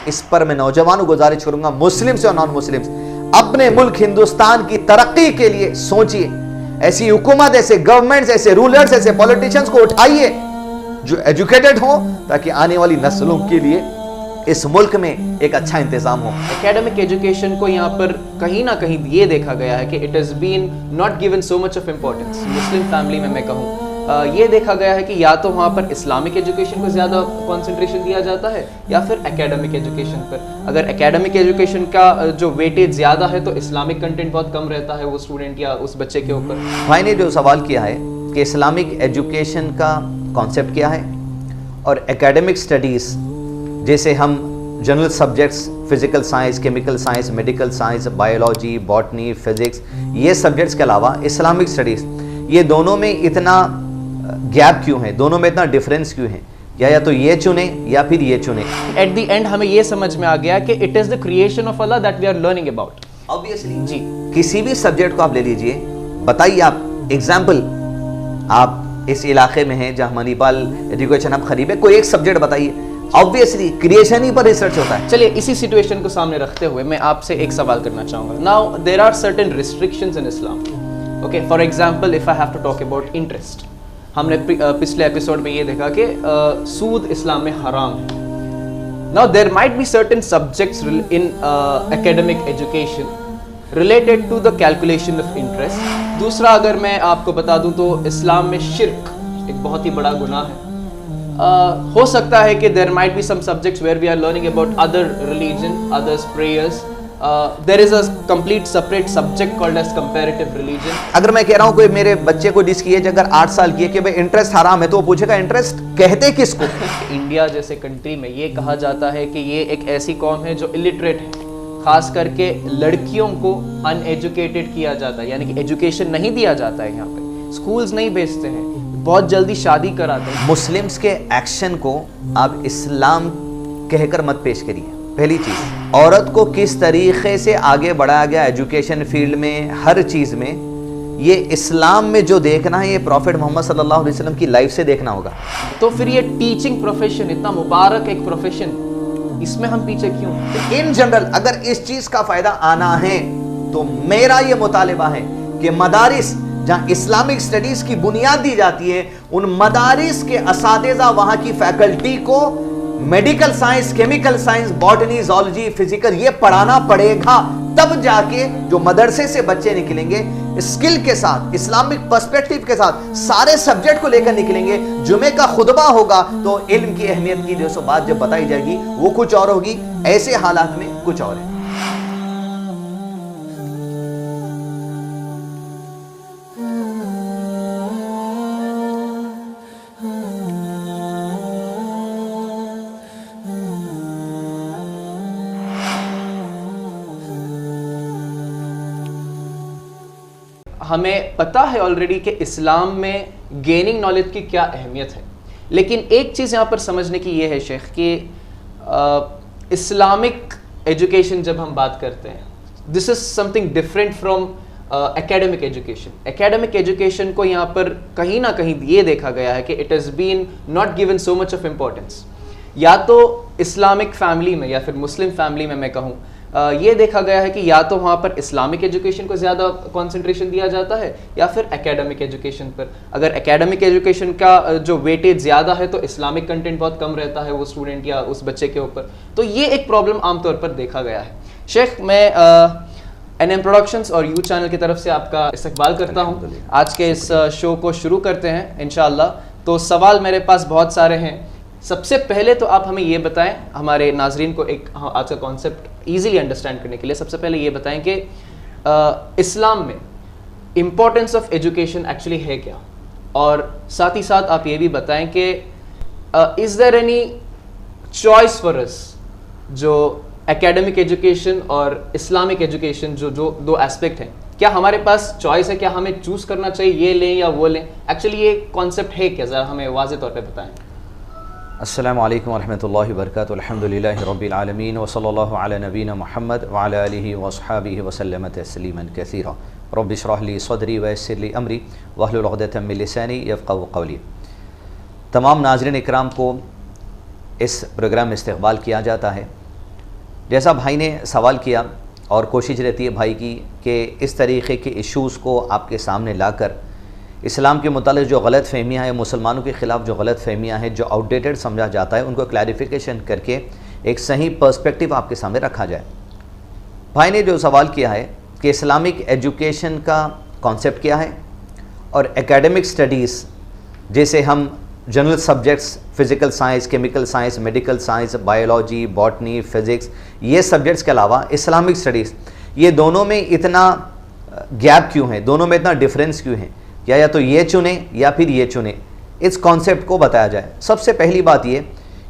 اس پر میں نوجوانوں کو گزارش کروں گا، مسلم سے اور نان مسلم، اپنے ملک ہندوستان کی ترقی کے لیے سوچئے، ایسی حکومت، ایسے گورنمنٹس، ایسے رولرز، ایسے پولیٹیشنز کو اٹھائیے جو ایجوکیٹڈ ہوں، تاکہ آنے والی نسلوں کے لیے اس ملک میں ایک اچھا انتظام ہو۔ اکیڈمک ایجوکیشن کو یہاں پر کہیں نہ کہیں یہ دیکھا گیا ہے کہ it has been not given so much of importance. Muslim family میں کہوں یہ دیکھا گیا ہے کہ یا تو وہاں پر اسلامک ایجوکیشن کو زیادہ کنسنٹریشن دیا جاتا ہے یا پھر اکیڈمک ایجوکیشن پر۔ اگر اکیڈمک ایجوکیشن کا جو ویٹیج زیادہ ہے تو اسلامک کنٹینٹ بہت کم رہتا ہے وہ اسٹوڈنٹ یا اس بچے کے اوپر۔ بھائی نے جو سوال کیا ہے کہ اسلامک ایجوکیشن کا کانسیپٹ کیا ہے اور اکیڈمک سٹڈیز جیسے ہم general subjects, physical science, chemical science, medical science, biology, botany, physics, یہ سبجیکٹس کے علاوہ اسلامک سٹڈیز، یہ دونوں میں اتنا گیپ کیوں ہے، دونوں میں اتنا ڈیفرنس کیوں ہے؟ یا تو یہ چنیں یا پھر یہ چنیں۔ ایٹ دی اینڈ ہمیں یہ سمجھ میں آ گیا کہ it is the creation of Allah that we are learning about. obviously جی کسی بھی سبجیکٹ کو آپ لے لیجئے، بتائیے آپ ایگزامپل، آپ اس علاقے میں ہیں جہاں منی پال ایجوکیشن آپ قریب ہے، کوئی ایک سبجیکٹ بتائیے، obviously کریشن ہی پر ریسرچ ہوتا ہے۔ چلیے اسی سچویشن کو سامنے رکھتے ہوئے میں آپ سے ایک سوال کرنا چاہوں گا۔ Now there are certain restrictions in Islam, okay, for example if I have to talk about interest, ہم نے پچھلے ایپیسوڈ میں یہ دیکھا کہ سود اسلام میں حرام ہے۔ Now there might be certain subjects in academic education related to the calculation of interest. دوسرا اگر میں آپ کو بتا دوں تو اسلام میں شرک ایک بہت ہی بڑا گناہ ہے۔ ہو سکتا ہے کہ there might be some subjects where we are learning about other religion, others prayers, there is a complete separate subject called as comparative religion. اگر میں کہہ رہا ہوں کوئی میرے بچے کو جس کی ایج اگر 8 سال کی ہے کہ بھائی انٹرسٹ حرام ہے، تو وہ پوچھے گا انٹرسٹ کہتے کس کو؟ انڈیا جیسے کنٹری میں یہ کہا جاتا ہے کہ یہ ایک ایسی قوم ہے جو الٹریٹ ہے، خاص کر کے لڑکیوں کو ان ایجوکیٹڈ کیا جاتا ہے، یعنی کہ ایجوکیشن نہیں دیا جاتا ہے، یہاں پہ اسکولز نہیں بھیجتے ہیں، بہت جلدی شادی کراتے ہیں۔ مسلمز کے ایکشن کو آپ اسلام کہہ کر مت پیش کریے۔ پہلی چیز، عورت کو کس طریقے سے آگے بڑھایا گیا ایجوکیشن فیلڈ میں، ہر چیز میں، یہ اسلام میں جو دیکھنا ہے یہ پروفٹ محمد صلی اللہ علیہ وسلم کی لائف سے دیکھنا ہوگا۔ تو پھر یہ ٹیچنگ پروفیشن اتنا مبارک ایک پروفیشن، اس میں ہم پیچھے کیوں؟ ان جنرل اگر اس چیز کا فائدہ آنا ہے تو میرا یہ مطالبہ ہے کہ مدارس جہاں اسلامک سٹڈیز کی بنیاد دی جاتی ہے، ان مدارس کے اساتذہ، وہاں کی فیکلٹی کو medical science, chemical science, botany, zoology, physical یہ پڑھانا پڑے گا، تب جا کے جو مدرسے سے بچے نکلیں گے اسکل کے ساتھ، اسلامک پرسپیکٹیو کے ساتھ، سارے سبجیکٹ کو لے کر نکلیں گے۔ جمعے کا خطبہ ہوگا تو علم کی اہمیت کی جو سو بات جب بتائی جائے گی وہ کچھ اور ہوگی، ایسے حالات میں کچھ اور ہے۔ ہمیں پتہ ہے آلریڈی کہ اسلام میں گیننگ نالج کی کیا اہمیت ہے، لیکن ایک چیز یہاں پر سمجھنے کی یہ ہے شیخ کہ اسلامک ایجوکیشن جب ہم بات کرتے ہیں، this is something different from academic education. Academic education کو یہاں پر کہیں نہ کہیں یہ دیکھا گیا ہے کہ it has been not given so much of importance. یا تو اسلامک فیملی میں یا پھر مسلم فیملی میں کہوں یہ دیکھا گیا ہے کہ یا تو وہاں پر اسلامک ایجوکیشن کو زیادہ کنسنٹریشن دیا جاتا ہے یا پھر اکیڈمک ایجوکیشن پر۔ اگر اکیڈمک ایجوکیشن کا جو ویٹیج زیادہ ہے تو اسلامک کنٹینٹ بہت کم رہتا ہے وہ اسٹوڈنٹ یا اس بچے کے اوپر، تو یہ ایک پرابلم عام طور پر دیکھا گیا ہے۔ شیخ میں NM پروڈکشنز اور یو چینل کی طرف سے آپ کا استقبال کرتا ہوں۔ آج کے اس شو کو شروع کرتے ہیں انشاءاللہ۔ تو سوال میرے پاس بہت سارے ہیں۔ سب سے پہلے تو آپ ہمیں یہ بتائیں، ہمارے ناظرین کو ایک آج کا کانسیپٹ ایزیلی انڈرسٹینڈ کرنے کے لیے سب سے پہلے یہ بتائیں کہ اسلام میں امپورٹنس آف ایجوکیشن ایکچولی ہے کیا، اور ساتھ ہی ساتھ آپ یہ بھی بتائیں کہ is there any choice for اس، جو اکیڈمک ایجوکیشن اور اسلامک ایجوکیشن جو دو ایسپیکٹ ہیں، کیا ہمارے پاس چوائس ہے، کیا ہمیں چوز کرنا چاہیے یہ لیں یا وہ لیں؟ ایکچولی یہ کانسیپٹ ہے کیا، ذرا ہمیں واضح طور پہ بتائیں۔ السلام علیکم ورحمۃ اللہ وبرکاتہ، الحمدللہ رب العالمین وصلی اللہ علی نبینا محمد وعلی آلہ واصحابہ وسلم تسلیما کثیرا، رب اشرح لی صدری ویسر لی امری واحلل عقدۃ من لسانی یفقہوا قولی۔ تمام ناظرین اکرام کو اس پروگرام میں استقبال کیا جاتا ہے۔ جیسا بھائی نے سوال کیا اور کوشش رہتی ہے بھائی کی کہ اس طریقے کے ایشوز کو آپ کے سامنے لا کر اسلام کے متعلق جو غلط فہمیاں ہیں، مسلمانوں کے خلاف جو غلط فہمیاں ہیں، جو آؤٹ ڈیٹڈ سمجھا جاتا ہے، ان کو کلیریفیکیشن کر کے ایک صحیح پرسپیکٹیو آپ کے سامنے رکھا جائے۔ بھائی نے جو سوال کیا ہے کہ اسلامک ایجوکیشن کا کانسیپٹ کیا ہے اور اکیڈمک سٹڈیز جیسے ہم general subjects physical science, chemical science, medical science, biology, botany, physics, یہ سبجیکٹس کے علاوہ اسلامک سٹڈیز، یہ دونوں میں اتنا گیپ کیوں ہے، دونوں میں اتنا ڈفرینس کیوں ہے، یا تو یہ چنیں یا پھر یہ چنیں، اس کانسیپٹ کو بتایا جائے۔ سب سے پہلی بات یہ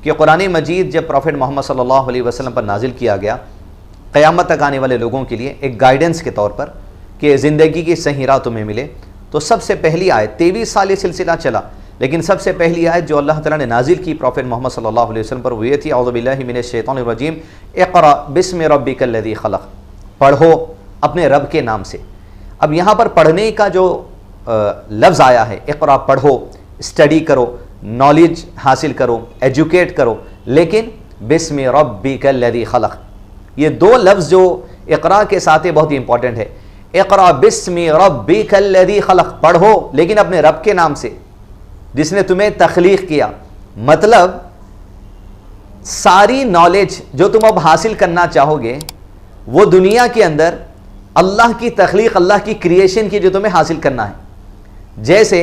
کہ قرآن مجید جب پروفٹ محمد صلی اللہ علیہ وسلم پر نازل کیا گیا قیامت تک آنے والے لوگوں کے لیے ایک گائیڈنس کے طور پر کہ زندگی کی صحیح راہ تمہیں ملے، تو سب سے پہلی آیت 23 سال یہ سلسلہ چلا، لیکن سب سے پہلی آیت جو اللہ تعالیٰ نے نازل کی پروفٹ محمد صلی اللہ علیہ وسلم پر وہ یہ تھی، اعوذ باللہ من الشیطان الرجیم، اقرأ بسم ربک الذی خلق، پڑھو اپنے رب کے نام سے۔ اب یہاں پر پڑھنے کا جو لفظ آیا ہے، اقرأ پڑھو، اسٹڈی کرو، نالج حاصل کرو، ایجوکیٹ کرو، لیکن بسم ربک الذی خلق، یہ دو لفظ جو اقرأ کے ساتھ بہت ہی امپورٹنٹ ہے۔ اقرأ بسم ربک الذی خلق، پڑھو لیکن اپنے رب کے نام سے جس نے تمہیں تخلیق کیا۔ مطلب ساری نالج جو تم اب حاصل کرنا چاہو گے وہ دنیا کے اندر اللہ کی تخلیق، اللہ کی کریشن کی جو تمہیں حاصل کرنا ہے۔ جیسے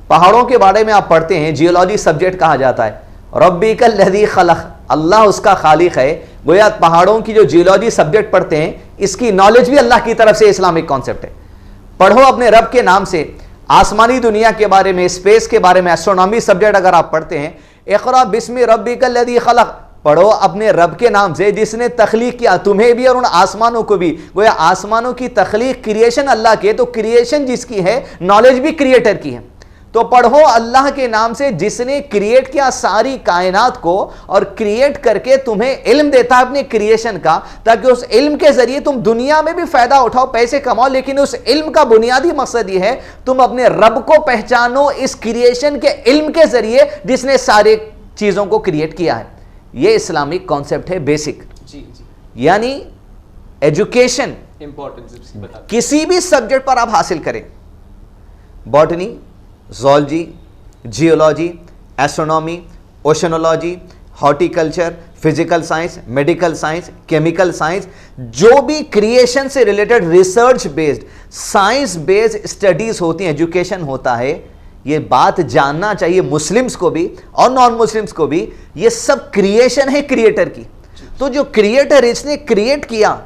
پہاڑوں کے بارے میں آپ پڑھتے ہیں، جیولوجی سبجیکٹ کہا جاتا ہے، ربک الذی خلق، اللہ اس کا خالق ہے، گویا پہاڑوں کی جو جیولوجی سبجیکٹ پڑھتے ہیں اس کی نالج بھی اللہ کی طرف سے اسلامک کانسیپٹ ہے۔ پڑھو اپنے رب کے نام سے، آسمانی دنیا کے بارے میں، اسپیس کے بارے میں، ایسٹرونومی سبجیکٹ اگر آپ پڑھتے ہیں، اقرأ بسم ربک الذی خلق، پڑھو اپنے رب کے نام سے جس نے تخلیق کیا تمہیں بھی اور ان آسمانوں کو بھی۔ گویا آسمانوں کی تخلیق کریشن اللہ کے، تو کریشن جس کی ہے نالج بھی کریٹر کی ہے۔ تو پڑھو اللہ کے نام سے جس نے کریٹ کیا ساری کائنات کو اور کریٹ کر کے تمہیں علم دیتا ہے اپنے کریشن کا، تاکہ اس علم کے ذریعے تم دنیا میں بھی فائدہ اٹھاؤ، پیسے کماؤ، لیکن اس علم کا بنیادی مقصد یہ ہے تم اپنے رب کو پہچانو اس کریشن کے علم کے ذریعے جس نے سارے چیزوں کو کریٹ کیا ہے۔ یہ اسلامک کانسیپٹ ہے بیسک۔ یعنی ایجوکیشن کسی بھی سبجیکٹ پر آپ حاصل کریں، botany, zoology, geology, astronomy, oceanology, horticulture, physical science, medical science, chemical science, جو بھی کریشن سے related research based, science based studies ہوتی ہیں، ایجوکیشن ہوتا ہے، یہ بات جاننا چاہیے مسلمز کو بھی اور نان مسلمز کو بھی، یہ سب کریشن ہے کریٹر کی۔ تو جو کریٹر اس نے کریٹ کیا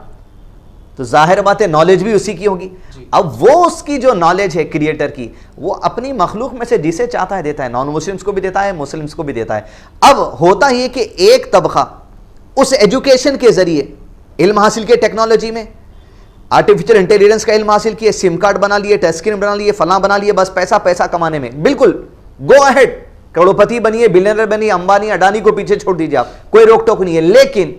تو ظاہر بات ہے نالج بھی اسی کی ہوگی۔ اب وہ اس کی جو نالج ہے کریٹر کی، وہ اپنی مخلوق میں سے جسے چاہتا ہے دیتا ہے، نان مسلمز کو بھی دیتا ہے، مسلمز کو بھی دیتا ہے۔ اب ہوتا یہ کہ ایک طبقہ اس ایجوکیشن کے ذریعے علم حاصل کیا، ٹیکنالوجی میں آرٹیفیشل انٹیلیجنس کا علم حاصل کیے، سم کارڈ بنا لیے، ٹچ اسکرین بنا لیے، فلاں بنا لیے، بس پیسہ کمانے میں بالکل گو اہیڈ، کروڑپتی بنیے، بلینئر بنیے، امبانی اڈانی کو پیچھے چھوڑ دیجیے آپ، کوئی روک ٹوک نہیں ہے۔ لیکن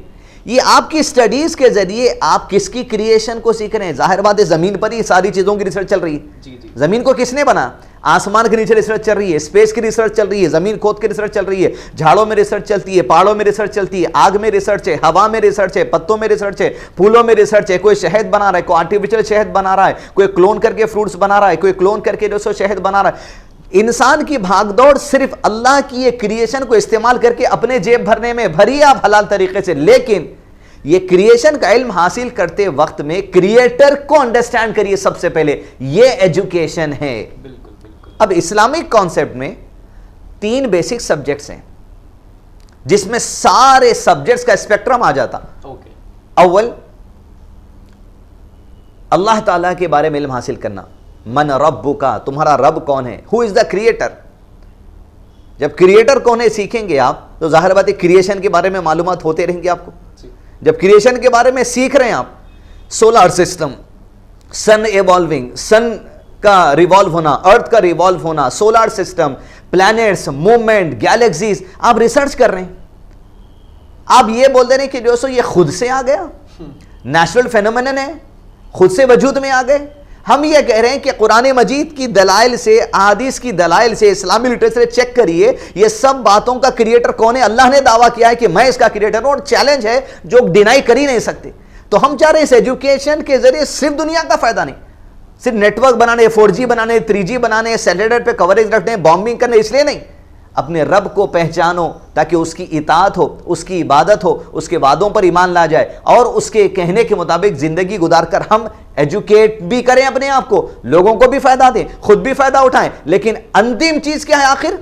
یہ آپ کی سٹڈیز کے ذریعے آپ کس کی کریشن کو سیکھ رہے ہیں؟ ظاہر بات ہے زمین پر ہی ساری چیزوں کی ریسرچ چل رہی ہے۔ زمین کو کس نے بنا؟ آسمان کے نیچے ریسرچ چل رہی ہے، اسپیس کی ریسرچ چل رہی ہے، زمین کھود کے ریسرچ چل رہی ہے، جھاڑوں میں ریسرچ چلتی ہے، پہاڑوں میں ریسرچ چلتی ہے، آگ میں ریسرچ ہے، ہوا میں ریسرچ ہے، پتوں میں ریسرچ ہے، پھولوں میں ریسرچ ہے، کوئی شہد بنا رہا ہے، کوئی آرٹیفیشل شہد بنا رہا ہے، کوئی کلون کر کے فروٹس بنا رہا ہے، کوئی کلون کر کے جو سو شہد بنا رہا ہے۔ انسان کی بھاگ دوڑ صرف اللہ کی یہ کریشن کو استعمال کر کے اپنے جیب بھرنے میں بھری آپ حلال طریقے سے، لیکن یہ کریشن کا علم حاصل کرتے وقت میں کریٹر کو انڈرسٹینڈ کریے سب سے پہلے، یہ ایجوکیشن ہے۔ اب اسلامک کانسیپٹ میں 3 بیسک سبجیکٹس ہیں جس میں سارے سبجیکٹس کا اسپیکٹرم آ جاتا۔ اول اللہ تعالیٰ کے بارے میں علم حاصل کرنا، من ربک، تمہارا رب کون ہے، ہو از دا کریٹر۔ جب کریٹر کون ہے سیکھیں گے آپ تو ظاہر بات ہے کریشن کے بارے میں معلومات ہوتے رہیں گے آپ کو۔ جب کریشن کے بارے میں سیکھ رہے ہیں آپ، سولار سسٹم، سن ایوالونگ، سن کا ریوالو ہونا، ارتھ کا ریوالو ہونا، solar system, plants, movement, galaxies, آپ ریسرچ کر رہے ہیں۔ آپ یہ بول دے رہے ہیں کہ جو سو یہ خود سے آ گیا، نیچرل فینومینن ہے، خود سے وجود میں آ گئے۔ ہم یہ کہہ رہے ہیں کہ قرآن مجید کی دلائل سے، احادیث کی دلائل سے، اسلامی لٹریچر چیک کریے یہ سب باتوں کا کریٹر کون ہے. اللہ نے دعویٰ کیا ہے کہ میں اس کا کریٹر ہوں، اور چیلنج ہے جو ڈینائی کر ہی نہیں سکتے. تو ہم چاہ رہے ہیں اس ایجوکیشن کے ذریعے صرف دنیا کا فائدہ نہیں، صرف نیٹ ورک بنانے، 4G بنانے، 3G بنانے، سیٹلائٹ پہ کوریج رکھنے، بامبنگ کرنے، اس لیے نہیں. اپنے رب کو پہچانو تاکہ اس کی اطاعت ہو، اس کی عبادت ہو، اس کے وعدوں پر ایمان لا جائے، اور اس کے کہنے کے مطابق زندگی گزار کر ہم ایجوکیٹ بھی کریں اپنے آپ کو، لوگوں کو بھی فائدہ دیں، خود بھی فائدہ اٹھائیں. لیکن انتم چیز کیا ہے آخر؟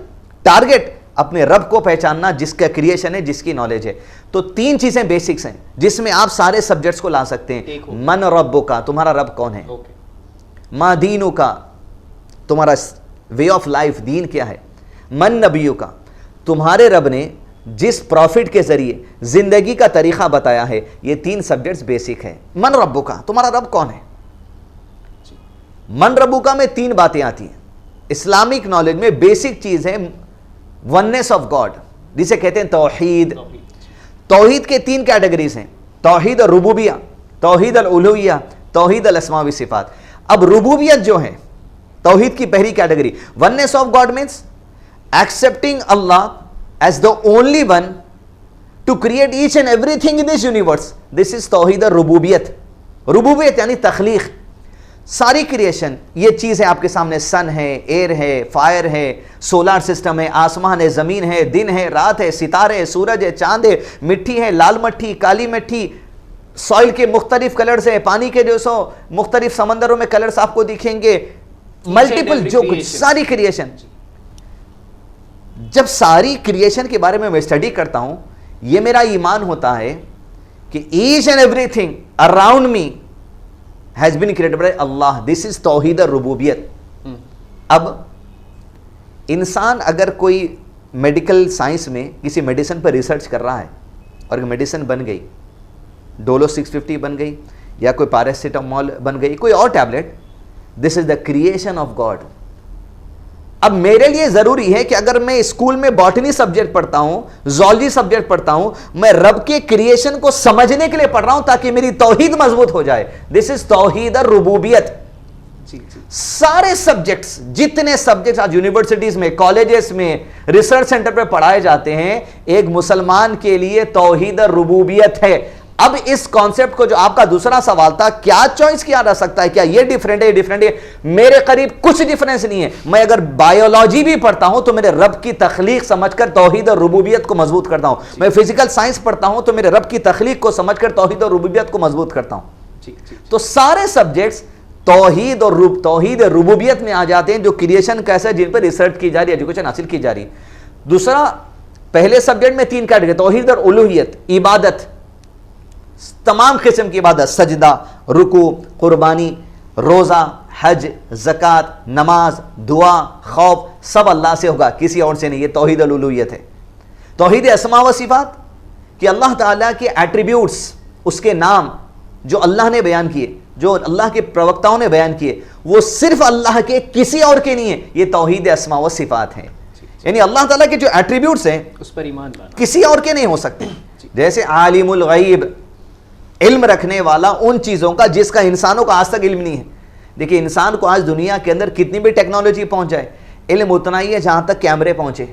ٹارگٹ اپنے رب کو پہچاننا جس کا کریشن ہے، جس کی نالج ہے. تو 3 چیزیں بیسکس ہیں جس میں آپ سارے سبجیکٹس کو لا سکتے ہیں. من رب کا، تمہارا رب کون ہے. ما دینو کا، تمہارا وے آف لائف، دین کیا ہے. من نبیو کا، تمہارے رب نے جس پروفٹ کے ذریعے زندگی کا طریقہ بتایا ہے. یہ 3 سبجیکٹس بیسک ہے. من ربو کا، تمہارا رب کون ہے. من ربو کا میں 3 باتیں آتی ہیں. اسلامک نالج میں بیسک چیز ہے وننس آف گاڈ، جسے کہتے ہیں توحید. توحید کے 3 کیٹیگریز ہیں، توحید الربوبیہ، توحید الالوہیہ، توحید الاسماء و صفات. اب ربوبیت جو ہے توحید کی پہلی category, oneness of God means accepting Allah as the only one to create each and everything in this universe. This is توحید الربوبیت. ربوبیت یعنی تخلیق، ساری کریشن. یہ چیز ہے آپ کے سامنے، سن ہے، ایئر ہے، فائر ہے، سولار سسٹم ہے، آسمان ہے، زمین ہے، دن ہے، رات ہے، ستارے ہے، سورج ہے، چاند ہے، مٹی ہے، لال مٹی، کالی مٹی، سوئل کے مختلف کلرز ہیں، پانی کے جو سو مختلف سمندروں میں کلرز آپ کو دکھیں گے، ملٹیپل جو کچھ ساری کریشن. جب ساری کریشن کے بارے میں اسٹڈی کرتا ہوں، یہ میرا ایمان ہوتا ہے کہ each and everything around me has been created by اللہ. دس از توحید الربوبیت. اب انسان اگر کوئی میڈیکل سائنس میں کسی میڈیسن پر ریسرچ کر رہا ہے اور میڈیسن بن گئی، ڈولو 650 بن گئی، یا کوئی پیراسیٹامول بن گئی، کوئی اور tablet, this is the creation of God. اب میرے لیے ضروری ہے کہ اگر میں اسکول میں باٹنی سبجیکٹ پڑھتا ہوں، زولوجی سبجیکٹ پڑھتا ہوں، میں رب کے کریشن کو سمجھنے کے لیے پڑھ رہا ہوں تاکہ میری توحید مضبوط ہو جائے. دس از توحید الربوبیت. سارے سبجیکٹس، جتنے سبجیکٹس آج یونیورسٹیز میں، کالجز میں، ریسرچ سینٹر پہ پڑھائے جاتے ہیں، ایک مسلمان کے لیے توحید الربوبیت ہے. اب اس کانسیپٹ کو، جو آپ کا دوسرا سوال تھا کیا چوائس کیا جا سکتا ہے، کیا یہ ڈیفرنٹ ہے، یہ ڈیفرنٹ ہے، میرے قریب کچھ ڈیفرنس نہیں ہے. میں اگر بایولوجی بھی پڑھتا ہوں تو میرے رب کی تخلیق سمجھ کر توحید اور ربوبیت کو مضبوط کرتا ہوں. میں فزیکل سائنس پڑھتا ہوں تو میرے رب کی تخلیق کو سمجھ کر توحید اور ربوبیت کو مضبوط کرتا ہوں. تو سارے سبجیکٹس توحید ربوبیت میں آ جاتے ہیں، جو کریشن کیسے ہے، جن پر ریسرچ کی جا رہی ہے، ایجوکیشن حاصل کی جا رہی ہے. دوسرا، پہلے سبجیکٹ میں 3 کیٹیگری، توحید اور الوہیت، عبادت، تمام قسم کی عبادت، سجدہ، رکوع، قربانی، روزہ، حج، زکوٰۃ، نماز، دعا، خوف، سب اللہ سے ہوگا، کسی اور سے نہیں. یہ توحید الالوہیت ہے. توحید اسماء و صفات، کہ اللہ تعالیٰ کے ایٹریبیوٹس، اس کے نام جو اللہ نے بیان کیے، جو اللہ کے پروکتاؤں نے بیان کیے، وہ صرف اللہ کے، کسی اور کے نہیں ہے. یہ توحید اسماء و صفات ہیں. یعنی اللہ تعالیٰ کے جو ایٹریبیوٹس ہیں اس پر ایمان لانا، کسی اور کے نہیں ہو سکتے. جیسے عالم الغیب، علم رکھنے والا ان چیزوں کا جس کا انسانوں کا آج تک علم نہیں ہے. دیکھیں انسان کو آج دنیا کے اندر کتنی بھی ٹیکنالوجی پہنچ جائے، علم اتنا ہی ہے جہاں تک کیمرے پہنچے،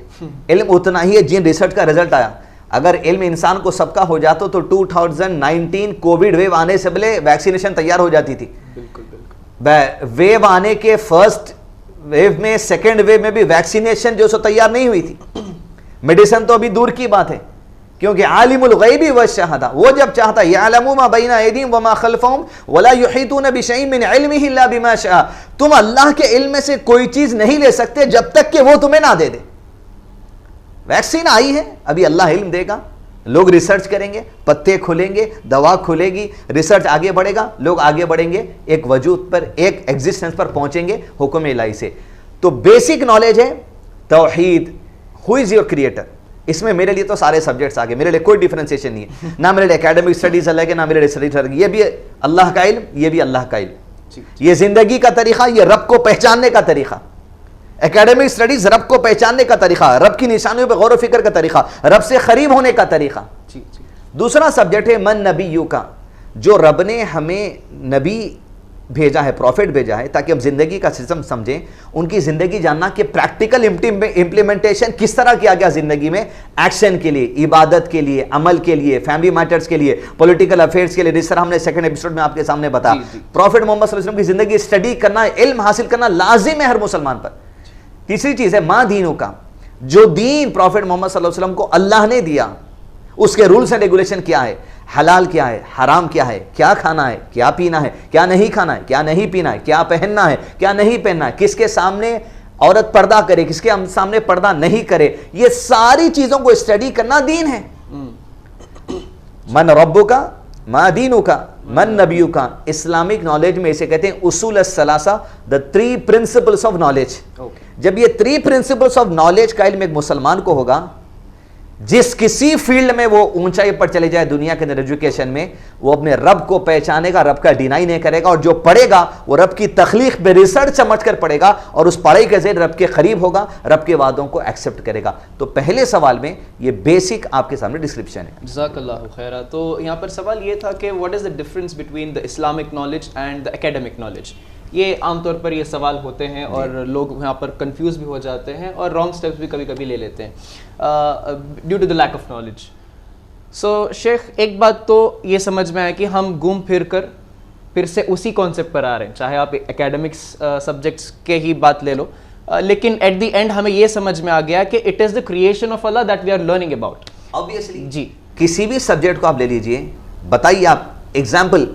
علم اتنا ہی ہے جن ریسرچ کا رزلٹ آیا. اگر علم انسان کو سب کا ہو جاتا تو 2019 کووڈ ویو آنے سے پہلے ویکسینیشن تیار ہو جاتی تھی. ویو آنے کے فرسٹ ویو میں، سیکنڈ ویو میں بھی ویکسینیشن جو سو تیار نہیں ہوئی تھی. میڈیسن تو ابھی دور کی بات ہے، کیونکہ عالم الغیب والشہادہ، وہ جب چاہتا یعلم ما بین ایدیہم وما خلفہم ولا یحیطون بشیء من علمہ الا بما شاء. تم اللہ کے علم میں سے کوئی چیز نہیں لے سکتے جب تک کہ وہ تمہیں نہ دے دے. ویکسین آئی ہے، ابھی اللہ علم دے گا، لوگ ریسرچ کریں گے، پتے کھلیں گے، دوا کھلے گی، ریسرچ آگے بڑھے گا، لوگ آگے بڑھیں گے، ایک وجود پر، ایک ایگزسٹنس پر پہنچیں گے حکم الہی سے. تو بیسک نالج ہے توحید، ہو از یور کریٹر. اس میں میرے لیے تو سارے سبجیکٹس آگے، میرے لیے کوئی ڈیفرینسیشن نہیں ہے. نہ میرے لیے اکیڈمک اسٹڈیز الگ ہے، نہ میرے ریسرچ الگ. یہ بھی اللہ کا علم، یہ بھی اللہ کا علم. یہ زندگی کا طریقہ، یہ رب کو پہچاننے کا طریقہ. اکیڈمک اسٹڈیز رب کو پہچاننے کا طریقہ، رب کی نشانیوں پہ غور و فکر کا طریقہ، رب سے قریب ہونے کا طریقہ. دوسرا سبجیکٹ ہے من نبیو کا، جو رب نے ہمیں نبی بھیجا ہے, پروفٹ بھیجا ہے, تاکہ ہم زندگی کا سسٹم سمجھیں, ان کی زندگی جاننا کہ پریکٹیکل امپلیمنٹیشن کس طرح کیا گیا زندگی میں, ایکشن کے لیے, عبادت کے لیے, عمل کے لیے, فیملی میٹرز کے لیے, پولیٹیکل افیئرز کے لیے, جس طرح ہم نے سیکنڈ ایپیسوڈ میں آپ کے سامنے بتایا. پروفٹ محمد صلی اللہ علیہ وسلم کی زندگی اسٹڈی کرنا, علم حاصل کرنا لازم ہے ہر مسلمان پر. تیسری چیز ہے ماں دینوں کا, جو دین پروفٹ محمد صلی اللہ علیہ وسلم کو اللہ نے دیا, اس کے رولز اینڈ ریگولیشن کیا ہے, حلال کیا ہے, حرام کیا ہے, کیا کھانا ہے, کیا پینا ہے, کیا نہیں کھانا ہے, کیا نہیں پینا ہے, کیا پہننا ہے, کیا نہیں پہننا ہے, کس کے سامنے عورت پردہ کرے, کس کے سامنے پردہ نہیں کرے, یہ ساری چیزوں کو اسٹڈی کرنا دین ہے. من ربو کا, ما دینو کا, من نبیو کا. اسلامک نالج میں اسے کہتے ہیں اصول الثلاثہ, the three principles of knowledge. جب یہ 3 principles of knowledge کا علم ایک مسلمان کو ہوگا, جس کسی فیلڈ میں وہ اونچائی پر چلے جائے دنیا کے اندر ایجوکیشن میں, وہ اپنے رب کو پہچانے گا, رب کا ڈینائی نہیں کرے گا, اور جو پڑھے گا وہ رب کی تخلیق پہ ریسرچ سمجھ کر پڑھے گا, اور اس پڑھائی کے ذریعے رب کے قریب ہوگا, رب کے وعدوں کو ایکسیپٹ کرے گا. تو پہلے سوال میں یہ بیسک آپ کے سامنے ڈسکرپشن ہے. جزاک اللہ خیرہ. تو یہاں پر سوال یہ تھا کہ what is the difference between the Islamic knowledge and the academic knowledge. یہ عام طور پر یہ سوال ہوتے ہیں اور لوگ یہاں پر کنفیوز بھی ہو جاتے ہیں اور رانگ سٹیپس بھی کبھی کبھی لے لیتے ہیں due to the lack of knowledge. So شیخ, ایک بات تو یہ سمجھ میں آئے کہ ہم گھوم پھر کر پھر سے اسی کانسیپٹ پر آ رہے ہیں, چاہے آپ اکیڈمکس سبجیکٹس کے ہی بات لے لو, لیکن ایٹ دی اینڈ ہمیں یہ سمجھ میں آ گیا کہ it is the creation of Allah that we are learning about. Obviously, جی, کسی بھی سبجیکٹ کو آپ لے لیجئے, بتائیے آپ ایگزامپل,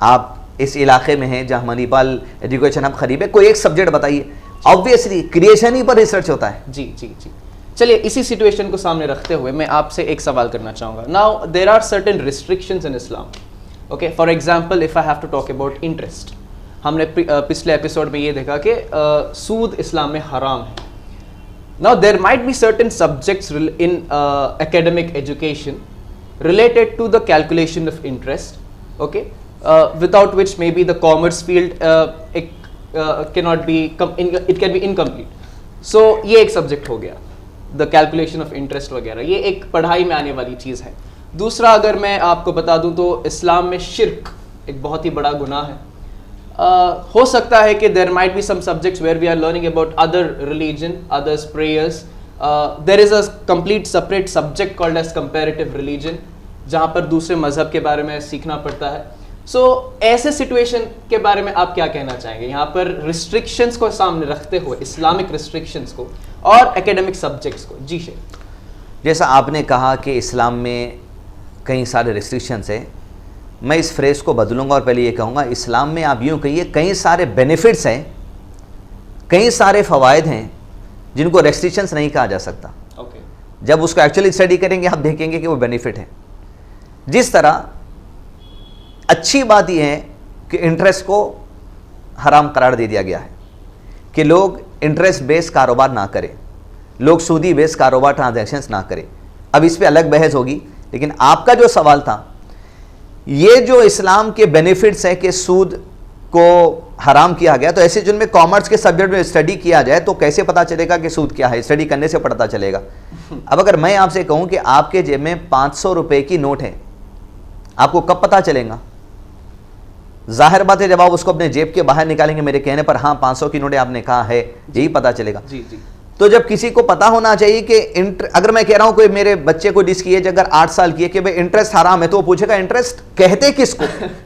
آپ اس علاقے میں ہیں جہاں منی پال ایجوکیشن ہم قریب ہے, کوئی ایک سبجیکٹ بتائیے. Obviously کریشن ہی پر ریسرچ ہوتا ہے. جی جی جی. چلیے اسی سچویشن کو سامنے رکھتے ہوئے میں آپ سے ایک سوال کرنا چاہوں گا. Now there are certain restrictions in Islam. Okay, for example if I have to talk about interest, ہم نے پچھلے ایپیسوڈ میں یہ دیکھا کہ سود اسلام میں حرام ہے. Now there might be certain subjects in academic education related to the calculation of interest, okay, without which maybe the commerce field cannot be, it can be incomplete. So یہ ایک subject ہو گیا, the calculation of interest وغیرہ, یہ ایک پڑھائی میں آنے والی چیز ہے. دوسرا اگر میں آپ کو بتا دوں تو اسلام میں شرک ایک بہت ہی بڑا گناہ ہے. ہو سکتا ہے کہ there might be some subjects where we are learning about other religion, others prayers. There is a complete separate subject called as comparative religion, جہاں پر دوسرے مذہب کے بارے میں سیکھنا پڑتا ہے. سو ایسے سچویشن کے بارے میں آپ کیا کہنا چاہیں گے یہاں پر ریسٹرکشنز کو سامنے رکھتے ہوئے, اسلامک ریسٹرکشنز کو اور اکیڈمک سبجیکٹس کو؟ جی شیخ. جیسا آپ نے کہا کہ اسلام میں کئی سارے ریسٹرکشنز ہیں, میں اس فریز کو بدلوں گا اور پہلے یہ کہوں گا اسلام میں آپ یوں کہیے کئی سارے بینیفٹس ہیں, کئی سارے فوائد ہیں جن کو ریسٹرکشنز نہیں کہا جا سکتا. جب اس کو ایکچولی اسٹڈی کریں گے آپ دیکھیں گے کہ وہ بینیفٹ ہے. جس طرح اچھی بات یہ ہے کہ انٹرسٹ کو حرام قرار دے دیا گیا ہے کہ لوگ انٹرسٹ بیس کاروبار نہ کریں, لوگ سودی بیس کاروبار ٹرانزیکشنز نہ کریں. اب اس پہ الگ بحث ہوگی, لیکن آپ کا جو سوال تھا, یہ جو اسلام کے بینیفٹس ہیں کہ سود کو حرام کیا گیا, تو ایسے جن میں کامرس کے سبجیکٹ میں اسٹڈی کیا جائے تو کیسے پتہ چلے گا کہ سود کیا ہے؟ اسٹڈی کرنے سے پتہ چلے گا. اب اگر میں آپ سے کہوں کہ آپ کے جیب میں 500 روپے کی نوٹ ہے, آپ کو کب پتہ چلے گا؟ ظاہر بات ہے جب آپ اس کو اپنے جیب کے باہر نکالیں گے میرے کہنے پر, ہاں 500 کی نوٹ ہے آپ نے کہا ہے, یہی پتہ چلے گا. جی جی. تو جب کسی کو پتا ہونا چاہیے کہ اگر میں کہہ رہا ہوں کوئی میرے بچے کو ڈس کی ایج اگر 8 سال کی ہے کہ بھائی انٹرسٹ حرام ہے, تو وہ پوچھے گا انٹرسٹ کہتے کس کو؟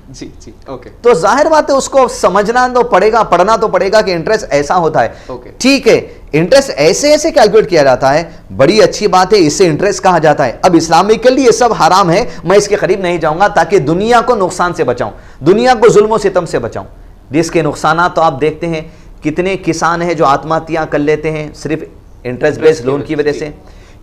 جی جی. اوکے. تو ظاہر بات ہے اس کو سمجھنا تو پڑے گا, پڑھنا تو پڑے گا کہ انٹرسٹ ایسا ہوتا ہے. ٹھیک ہے, انٹرسٹ ایسے ایسے کیلکولیٹ کیا جاتا ہے, بڑی اچھی بات ہے, اس سے انٹرسٹ کہا جاتا ہے. اب اسلامکلی یہ سب حرام ہے, میں اس کے قریب نہیں جاؤں گا تاکہ دنیا کو نقصان سے بچاؤں, دنیا کو ظلم و ستم سے بچاؤں. جس کے نقصانات تو آپ دیکھتے ہیں, کتنے کسان ہیں جو آتمہتیا کر لیتے ہیں صرف انٹرسٹ بیس لون کی وجہ سے,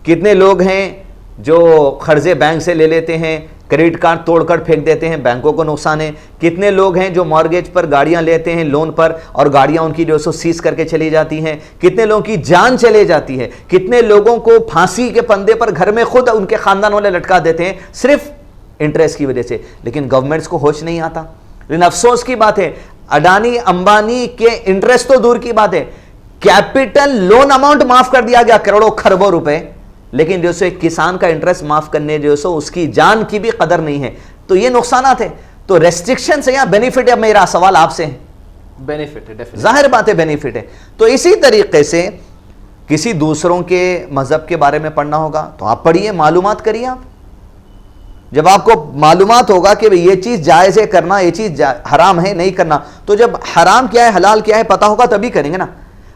کتنے لوگ ہیں جو قرضے بینک سے لے لیتے ہیں, کریڈٹ کارڈ توڑ کر پھینک دیتے ہیں, بینکوں کو نقصان ہے. کتنے لوگ ہیں جو مارگیج پر گاڑیاں لیتے ہیں لون پر, اور گاڑیاں ان کی جو سو سیز کر کے چلی جاتی ہیں, کتنے لوگوں کی جان چلے جاتی ہے, کتنے لوگوں کو پھانسی کے پندے پر گھر میں خود ان کے خاندان والے لٹکا دیتے ہیں صرف انٹرسٹ کی وجہ سے. لیکن گورنمنٹس کو ہوش نہیں آتا. لیکن افسوس کی بات ہے, اڈانی امبانی کے انٹرسٹ تو دور کی بات ہے, کیپٹل لون اماؤنٹ معاف کر دیا گیا کروڑوں کھربوں روپے, لیکن جو سو ایک کسان کا انٹرسٹ معاف کرنے جو سو اس کی جان کی بھی قدر نہیں ہے. تو یہ نقصانات ہیں. تو ریسٹرکشن سے یا بینیفٹ ہے؟ میرا سوال آپ سے ہے. بینیفٹ ہے ڈیفینیٹلی. ظاہر بات ہے بینیفٹ ہے. تو اسی طریقے سے کسی دوسروں کے مذہب کے بارے میں پڑھنا ہوگا تو آپ پڑھیے, معلومات کریے. آپ جب آپ کو معلومات ہوگا کہ یہ چیز جائز ہے کرنا, یہ چیز حرام ہے نہیں کرنا, تو جب حرام کیا ہے حلال کیا ہے پتہ ہوگا تبھی کریں گے نا.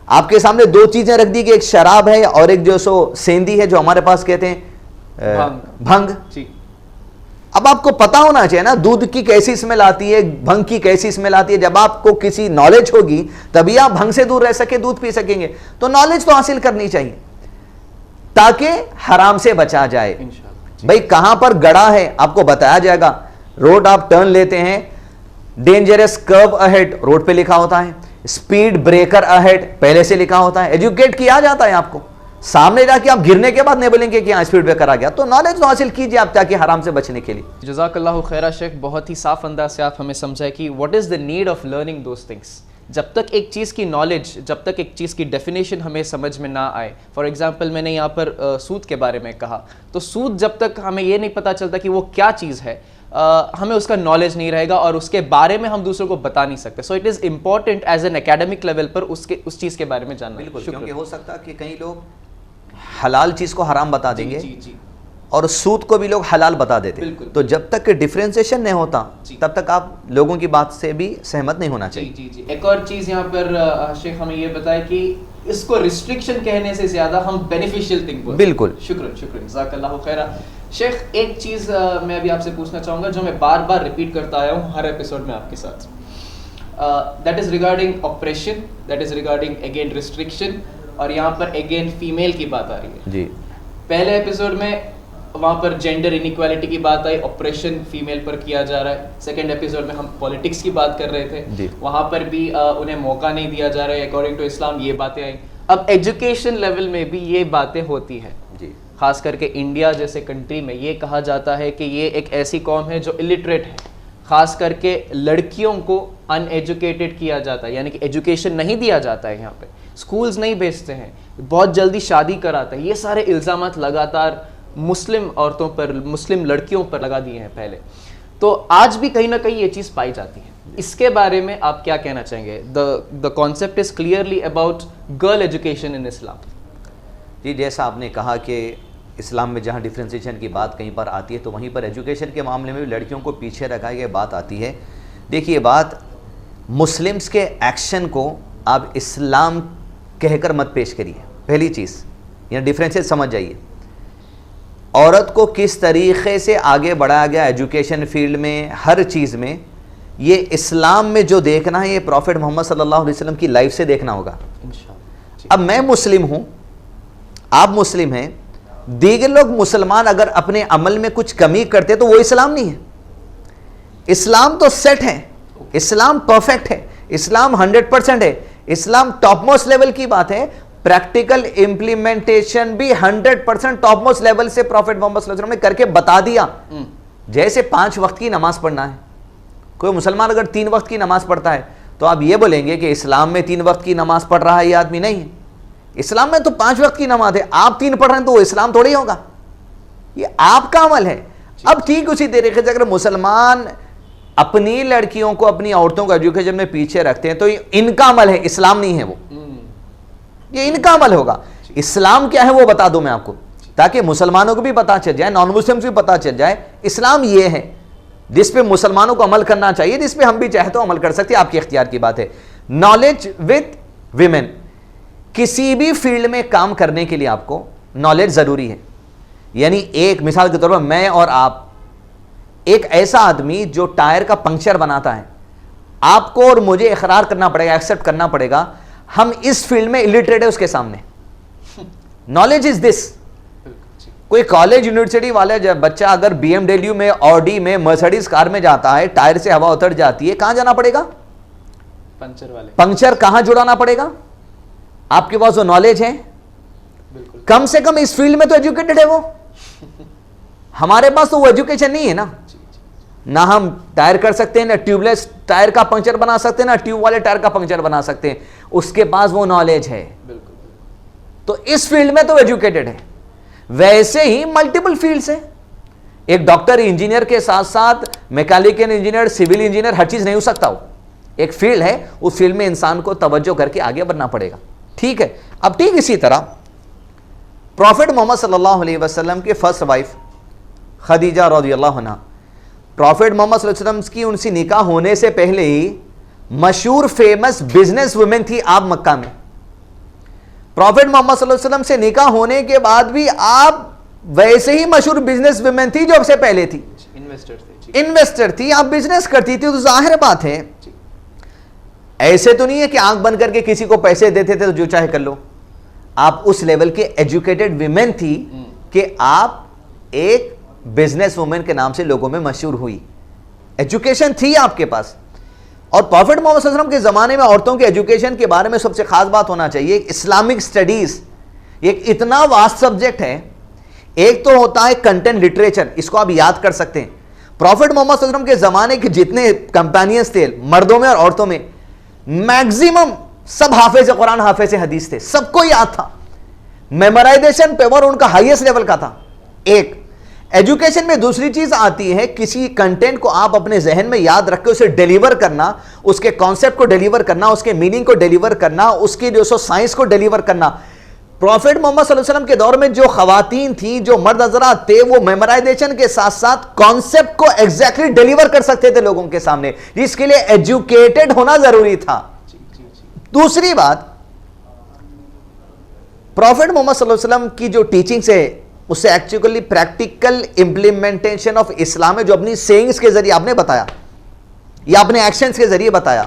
آپ کے سامنے دو چیزیں رکھ دی کہ ایک شراب ہے اور ایک جو سو سیندی ہے, جو ہمارے پاس کہتے ہیں بھنگ. اب آپ کو پتا ہونا چاہیے نا دودھ کی کیسی اسمیل آتی ہے, بھنگ کی کیسی اسمیل آتی ہے. جب آپ کو کسی نالج ہوگی تبھی آپ بھنگ سے دور رہ سکے, دودھ پی سکیں گے. تو نالج تو حاصل کرنی چاہیے تاکہ حرام سے بچا جائے. بھائی کہاں پر گڑھا ہے آپ کو بتایا جائے گا. روڈ آپ ٹرن لیتے ہیں, ڈینجرس کرو اہیڈ روڈ پہ لکھا ہوتا ہے, اسپیڈ بریکر اہیڈ پہلے سے لکھا ہوتا ہے. ایجوکیٹ کیا جاتا ہے آپ کو. سامنے جا کے آپ گرنے کے بعد نہیں بولیں گے کہ ہاں اسپیڈ بریکر آ گیا. تو نالج تو حاصل کیجیے آپ تاکہ حرام سے بچنے کے لیے. جزاک اللہ خیرہ شیخ, بہت ہی صاف انداز سے آپ ہمیں سمجھائے کہ what is the need of learning those things. جب تک ایک چیز کی نالج, جب تک ایک چیز کی ڈیفینیشن ہمیں سمجھ میں نہ آئے. فار ایگزامپل میں نے یہاں پر سود کے بارے میں کہا, تو سود جب تک ہمیں یہ نہیں پتہ چلتا کہ وہ کیا چیز ہے, ہمیں اس کا نالج نہیں رہے گا اور اس کے بارے میں ہم دوسروں کو بتا نہیں سکتے. So it is important as an academic level پر اس چیز کے بارے میں جاننا. بالکل, کیونکہ ہو سکتا ہے کہ کئی لوگ حلال چیز کو حرام بتا دیں گے اور سود کو بھی لوگ حلال بتا دیتے. تو جب تک کہ ڈیفرینسیشن نہیں ہوتا تب تک آپ لوگوں کی بات سے بھی سہمت نہیں ہونا چاہیے. ایک اور چیز یہاں پر شیخ ہمیں یہ بتائے کہ اس کو ریسٹرکشن کہنے سے زیادہ ہم بینیفیشیل تھنگ بولتے ہیں. بالکل, شکریہ جزاک اللہ خیرہ. شیخ ایک چیز میں ابھی آپ سے پوچھنا چاہوں گا جو میں بار بار ریپیٹ کرتا آیا ہوں ہر ایپیسوڈ میں آپ کے ساتھ. That is regarding operation, that is regarding again restriction, اور یہاں پر اگین فیمیل کی بات آ رہی ہے. جی, پہلے ایپیسوڈ میں وہاں پر جینڈر انیکوالٹی کی بات آئی, آپریشن فیمیل پر کیا جا رہا ہے. سیکنڈ ایپیسوڈ میں ہم پولیٹکس کی بات کر رہے تھے, وہاں پر بھی انہیں موقع نہیں دیا جا رہا ہے اکارڈنگ ٹو اسلام, یہ باتیں آئیں. اب ایجوکیشن لیول میں بھی یہ باتیں ہوتی ہیں, خاص کر کے انڈیا جیسے کنٹری میں یہ کہا جاتا ہے کہ یہ ایک ایسی قوم ہے جو الٹریٹ ہے. خاص کر کے لڑکیوں کو ان ایجوکیٹڈ کیا جاتا ہے, یعنی کہ ایجوکیشن نہیں دیا جاتا ہے, یہاں پہ اسکولز نہیں بھیجتے ہیں, بہت جلدی شادی کراتے ہیں. یہ سارے الزامات لگاتار مسلم عورتوں پر, مسلم لڑکیوں پر لگا دیے ہیں پہلے. تو آج بھی کہیں نہ کہیں یہ چیز پائی جاتی ہے. اس کے بارے میں آپ کیا کہنا چاہیں گے؟ the concept is clearly about girl education in Islam. جی, جیسا آپ نے کہا کہ اسلام میں جہاں ڈفرینسیشن کی بات کہیں پر آتی ہے تو وہیں پر ایجوکیشن کے معاملے میں بھی لڑکیوں کو پیچھے رکھا یہ بات آتی ہے. دیکھیے بات, مسلمس کے ایکشن کو آپ اسلام کہہ کر مت پیش کریے. پہلی چیز یعنی ڈفرینسیٹ سمجھ جائیے. عورت کو کس طریقے سے آگے بڑھایا گیا ایجوکیشن فیلڈ میں, ہر چیز میں, یہ اسلام میں جو دیکھنا ہے یہ پروفٹ محمد صلی اللہ علیہ وسلم کی لائف سے دیکھنا ہوگا. اب میں مسلم ہوں, آپ مسلم ہیں, دیگر لوگ مسلمان اگر اپنے عمل میں کچھ کمی کرتے تو وہ اسلام نہیں ہے. اسلام تو سیٹ ہے, اسلام پرفیکٹ ہے, اسلام 100% ہے, اسلام ٹاپ موسٹ لیول کی بات ہے. پریکٹیکل امپلیمنٹیشن بھی 100% ٹاپ موسٹ لیول سے پروفٹ محمد صلی اللہ علیہ وسلم نے کر کے بتا دیا. جیسے 5 وقت کی نماز پڑھنا ہے, کوئی مسلمان اگر 3 وقت کی نماز پڑھتا ہے تو آپ یہ بولیں گے کہ اسلام میں 3 وقت کی نماز پڑھ رہا ہے یہ آدمی. نہیں ہے, اسلام میں تو 5 وقت کی نماز ہے. آپ 3 پڑھ رہے ہیں تو وہ اسلام تھوڑی ہوگا, یہ آپ کا عمل ہے. اب ٹھیک اسی طریقے سے اگر مسلمان اپنی لڑکیوں کو, اپنی عورتوں کو ایجوکیشن میں پیچھے رکھتے ہیں تو یہ ان کا عمل ہے, اسلام نہیں ہے وہ, یہ ان کا عمل ہوگا. اسلام کیا ہے وہ بتا دوں میں آپ کو, تاکہ مسلمانوں کو بھی پتا چل جائے, نان مسلم بھی پتا چل جائے. اسلام یہ ہے جس پہ مسلمانوں کو عمل کرنا چاہیے, جس پہ ہم بھی چاہے تو عمل کر سکتے ہیں, آپ کے اختیار کی بات ہے. نالج وتھ ویمن, کسی بھی فیلڈ میں کام کرنے کے لیے آپ کو نالج ضروری ہے. یعنی ایک مثال کے طور پر میں اور آپ, ایک ایسا آدمی جو ٹائر کا پنکچر بناتا ہے, آپ کو اور مجھے اقرار کرنا پڑے گا, ایکسیپٹ کرنا پڑے گا ہم اس فیلڈ میں الٹریٹ ہے اس کے سامنے. نالج از دس. کوئی کالج یونیورسٹی والے جب بچہ اگر BMW میں, آڈی میں, مرسڈیز کار میں جاتا ہے, ٹائر سے ہوا اتر جاتی ہے, کہاں جانا پڑے گا؟ پنچر والے. پنکچر کہاں جڑانا پڑے گا؟ آپ کے پاس وہ نالج ہے, کم سے کم اس فیلڈ میں تو ایجوکیٹڈ ہے وہ. ہمارے پاس تو وہ ایجوکیشن نہیں ہے نا, نہ ہم ٹائر کر سکتے ہیں, نہ ٹیوب لیس ٹائر کا پنکچر بنا سکتے ہیں, نہ ٹیوب والے ٹائر کا پنکچر بنا سکتے ہیں. اس کے پاس وہ نالج ہے, تو اس فیلڈ میں تو ایجوکیٹڈ ہے. ویسے ہی ملٹیپل فیلڈز ہیں. ایک ڈاکٹر انجینئر کے ساتھ ساتھ میکینیکل انجینئر, سول انجینئر, ہر چیز نہیں ہو سکتا. وہ ایک فیلڈ ہے, اس فیلڈ میں انسان کو توجہ کر کے آگے بڑھنا پڑے گا. ٹھیک ہے. اب ٹھیک اسی طرح پروفٹ محمد صلی اللہ علیہ وسلم کے فرسٹ وائف خدیجہ رضی اللہ عنہ, پروفٹ محمد صلی اللہ علیہ وسلم کی ان سے نکاح ہونے سے پہلے ہی مشہور فیمس بزنس وومن تھی آپ مکہ میں. پروفٹ محمد صلی اللہ علیہ وسلم سے نکاح ہونے کے بعد بھی آپ ویسے ہی مشہور بزنس وومن تھی جو اب سے پہلے تھی, انویسٹر تھی, آپ بزنس کرتی تھی. تو ظاہر بات ہے ایسے تو نہیں ہے کہ آنکھ بند کر کے کسی کو پیسے دیتے تھے تو جو چاہے کر لو. آپ اس لیول کے ایجوکیٹڈ ویمن تھی کہ آپ ایک بزنس وومن کے نام سے لوگوں میں مشہور ہوئی, ایجوکیشن تھی آپ کے پاس. اور پروفٹ محمد صلی اللہ علیہ وسلم کے زمانے میں عورتوں کے ایجوکیشن کے بارے میں سب سے خاص بات ہونا چاہیے, اسلامک سٹڈیز ایک اتنا واسٹ سبجیکٹ ہے. ایک تو ہوتا ہے کنٹینٹ لٹریچر, اس کو آپ یاد کر سکتے ہیں. پروفٹ محمد صلی اللہ علیہ وسلم کے زمانے کے جتنے کمپینینز تھے مردوں میں اور عورتوں میں, میکزیمم سب حافظ قرآن, حافظ حدیث تھے, سب کو یاد تھا. میمورائزیشن پیور ان کا ہائیسٹ لیول کا تھا. ایک ایجوکیشن میں دوسری چیز آتی ہے, کسی کنٹینٹ کو آپ اپنے ذہن میں یاد رکھ کے اسے ڈیلیور کرنا, اس کے کانسیپٹ کو ڈیلیور کرنا, اس کے میننگ کو ڈیلیور کرنا, اس کی جو سائنس کو ڈیلیور کرنا. پروفٹ محمد صلی اللہ علیہ وسلم کے دور میں جو خواتین تھیں, جو مرد حضرات تھے, وہ میمورائزیشن کے ساتھ ساتھ کانسیپٹ کو ایگزیکٹلی ڈیلیور کر سکتے تھے لوگوں کے سامنے, جس کے لیے ایجوکیٹڈ ہونا ضروری تھا. دوسری بات, پروفٹ محمد صلی اللہ علیہ وسلم کی جو ٹیچنگز ہے اس سے ایکچولی پریکٹیکل امپلیمنٹیشن آف اسلام ہے, جو اپنی سیئنگز کے ذریعے آپ نے بتایا یا اپنے ایکشنز کے ذریعے بتایا.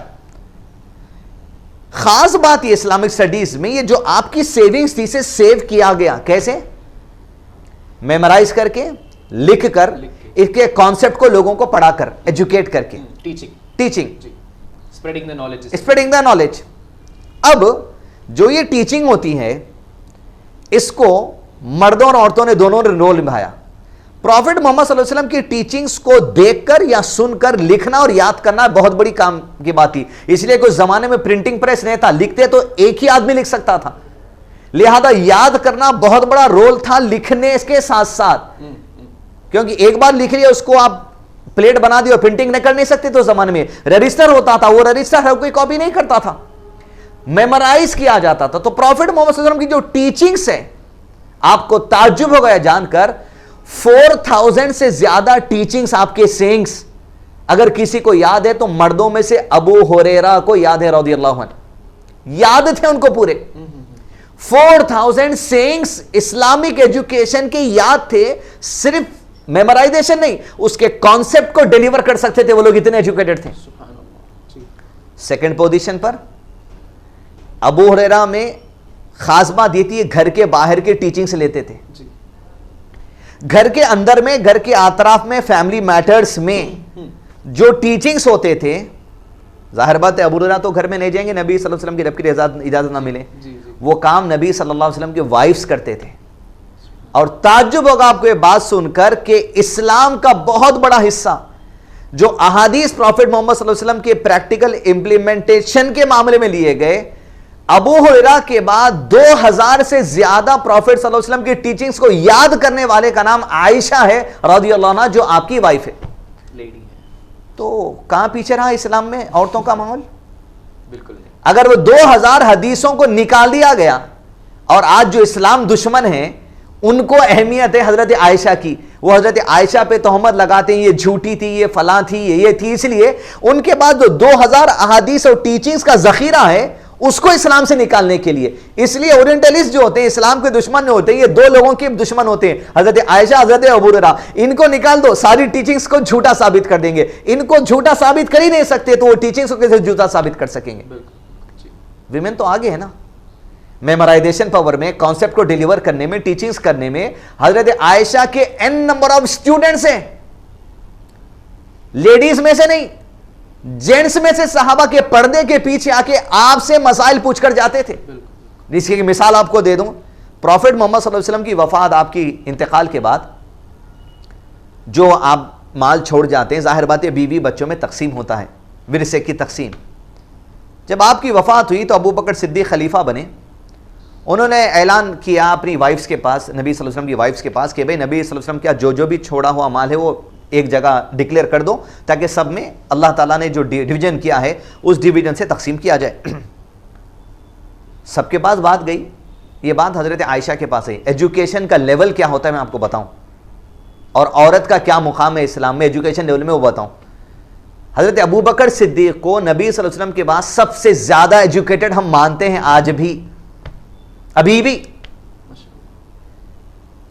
خاص بات یہ اسلامک سٹڈیز میں, یہ جو آپ کی سیونگز تھی سے سیو کیا گیا, کیسے؟ میمورائز کر کے, لکھ کر, اس کے کانسیپٹ کو لوگوں کو پڑھا کر, ایجوکیٹ کر کے, ٹیچنگ, اسپریڈنگ دا نالج. اب جو یہ ٹیچنگ ہوتی ہے اس کو مردوں اور عورتوں نے دونوں نے رول نبھایا. پروفٹ محمد صلی اللہ علیہ وسلم کی ٹیچنگز کو دیکھ کر یا سن کر لکھنا اور یاد کرنا بہت بڑی کام کی بات تھی. اس لیے کوئی زمانے میں پرنٹنگ پریس نہیں تھا, لکھتے تو ایک ہی آدمی لکھ سکتا تھا, لہذا یاد کرنا بہت بڑا رول تھا لکھنے کے ساتھ ساتھ. کیونکہ ایک بار لکھ لیا اس کو آپ پلیٹ بنا دی اور پرنٹنگ نہیں کر نہیں سکتے. تو زمانے میں رجسٹر ہوتا تھا, وہ رجسٹر ہر کوئی کاپی نہیں کرتا تھا, میمورائز کیا جاتا تھا. تو پروفٹ محمد صلی اللہ علیہ وسلم کی جو ٹیچنگز ہے, آپ کو تعجب ہو گیا جان کر 4000 سے زیادہ ٹیچنگز آپ کے سینگز. اگر کسی کو یاد ہے تو مردوں میں سے ابو ہریرہ کو یاد ہے رضی اللہ عنہ, یاد تھے ان کو پورے 4000 سینگز اسلامک ایجوکیشن کے یاد تھے. صرف میمورائزیشن نہیں, اس کے کانسیپٹ کو ڈیلیور کر سکتے تھے وہ لوگ, اتنے ایجوکیٹڈ تھے. سیکنڈ پوزیشن پر ابو ہریرہ میں خاص بات یہ تھی, گھر کے باہر کے ٹیچنگ سے لیتے تھے. گھر کے اندر میں, گھر کے اطراف میں, فیملی میٹرز میں جو ٹیچنگز ہوتے تھے, ظاہر بات ہے ابو ہریرہ تو گھر میں نہیں جائیں گے نبی صلی اللہ علیہ وسلم کی رب کی اجازت نہ ملے. وہ کام نبی صلی اللہ علیہ وسلم کے وائفز کرتے تھے. اور تعجب ہوگا آپ کو یہ بات سن کر کہ اسلام کا بہت بڑا حصہ جو احادیث پروفٹ محمد صلی اللہ علیہ وسلم کے پریکٹیکل امپلیمنٹیشن کے معاملے میں لیے گئے, ابو ہریرہ کے بعد 2000 سے زیادہ پروفٹ صلی اللہ علیہ وسلم کی ٹیچنگز کو یاد کرنے والے کا نام عائشہ ہے رضی اللہ عنہ, جو آپ کی وائف ہے. تو کہاں پیچھے رہا اسلام میں عورتوں کا ماحول؟ بالکل نہیں. اگر وہ 2000 حدیثوں کو نکال دیا گیا, اور آج جو اسلام دشمن ہیں ان کو اہمیت ہے حضرت عائشہ کی, وہ حضرت عائشہ پہ تہمت لگاتے ہیں یہ جھوٹی تھی, یہ فلاں تھی, یہ تھی. اس لیے ان کے بعد جو 2000 احادیث اور ٹیچنگز کا ذخیرہ ہے اس کو اسلام سے نکالنے کے لیے, اس لیے اورینٹلسٹ جو ہوتے ہیں اسلام کے دشمن نہیں ہوتے, یہ دو لوگوں کے دشمن ہوتے ہیں, حضرت عائشہ, حضرت ابو ہریرہ. ان کو نکال دو, ساری ٹیچنگز کو جھوٹا ثابت کر دیں گے. ان کو جھوٹا ثابت کر ہی نہیں سکتے تو وہ ٹیچنگز کو کیسے جھوٹا ثابت کر سکیں گے؟ ویمن تو آگے ہے نا, میمورائزیشن پاور میں, کانسیپٹ کو ڈیلیور کرنے میں, ٹیچنگز کرنے میں. حضرت عائشہ کے n نمبر آف اسٹوڈنٹس ہیں, لیڈیز میں سے نہیں, جینٹس میں سے صحابہ کے پردے کے پیچھے آ کے آپ سے مسائل پوچھ کر جاتے تھے. جس کی مثال آپ کو دے دوں, پروفٹ محمد صلی اللہ علیہ وسلم کی وفات, آپ کی انتقال کے بعد جو آپ مال چھوڑ جاتے ہیں, ظاہر بات ہے بیوی بچوں میں تقسیم ہوتا ہے, ورثے کی تقسیم. جب آپ کی وفات ہوئی تو ابو بکر صدیق خلیفہ بنے, انہوں نے اعلان کیا اپنی وائفز کے پاس, نبی صلی اللہ علیہ وسلم کی وائفز کے پاس, کہ بھئی نبی صلی اللہ علیہ وسلم کیا جو بھی چھوڑا ہوا مال ہے وہ ایک جگہ ڈکلیئر کر دو تاکہ سب میں اللہ تعالیٰ نے جو ڈویژن کیا ہے اس ڈویژن سے تقسیم کیا جائے. سب کے پاس بات گئی. یہ بات حضرت عائشہ کے پاس ہے. ایجوکیشن کا لیول کیا ہوتا ہے میں آپ کو بتاؤں, اور عورت کا کیا مقام ہے اسلام میں ایجوکیشن لیول میں وہ بتاؤں. حضرت ابو بکر صدیق کو نبی صلی اللہ علیہ وسلم کے بعد سب سے زیادہ ایجوکیٹڈ ہم مانتے ہیں آج بھی, ابھی بھی.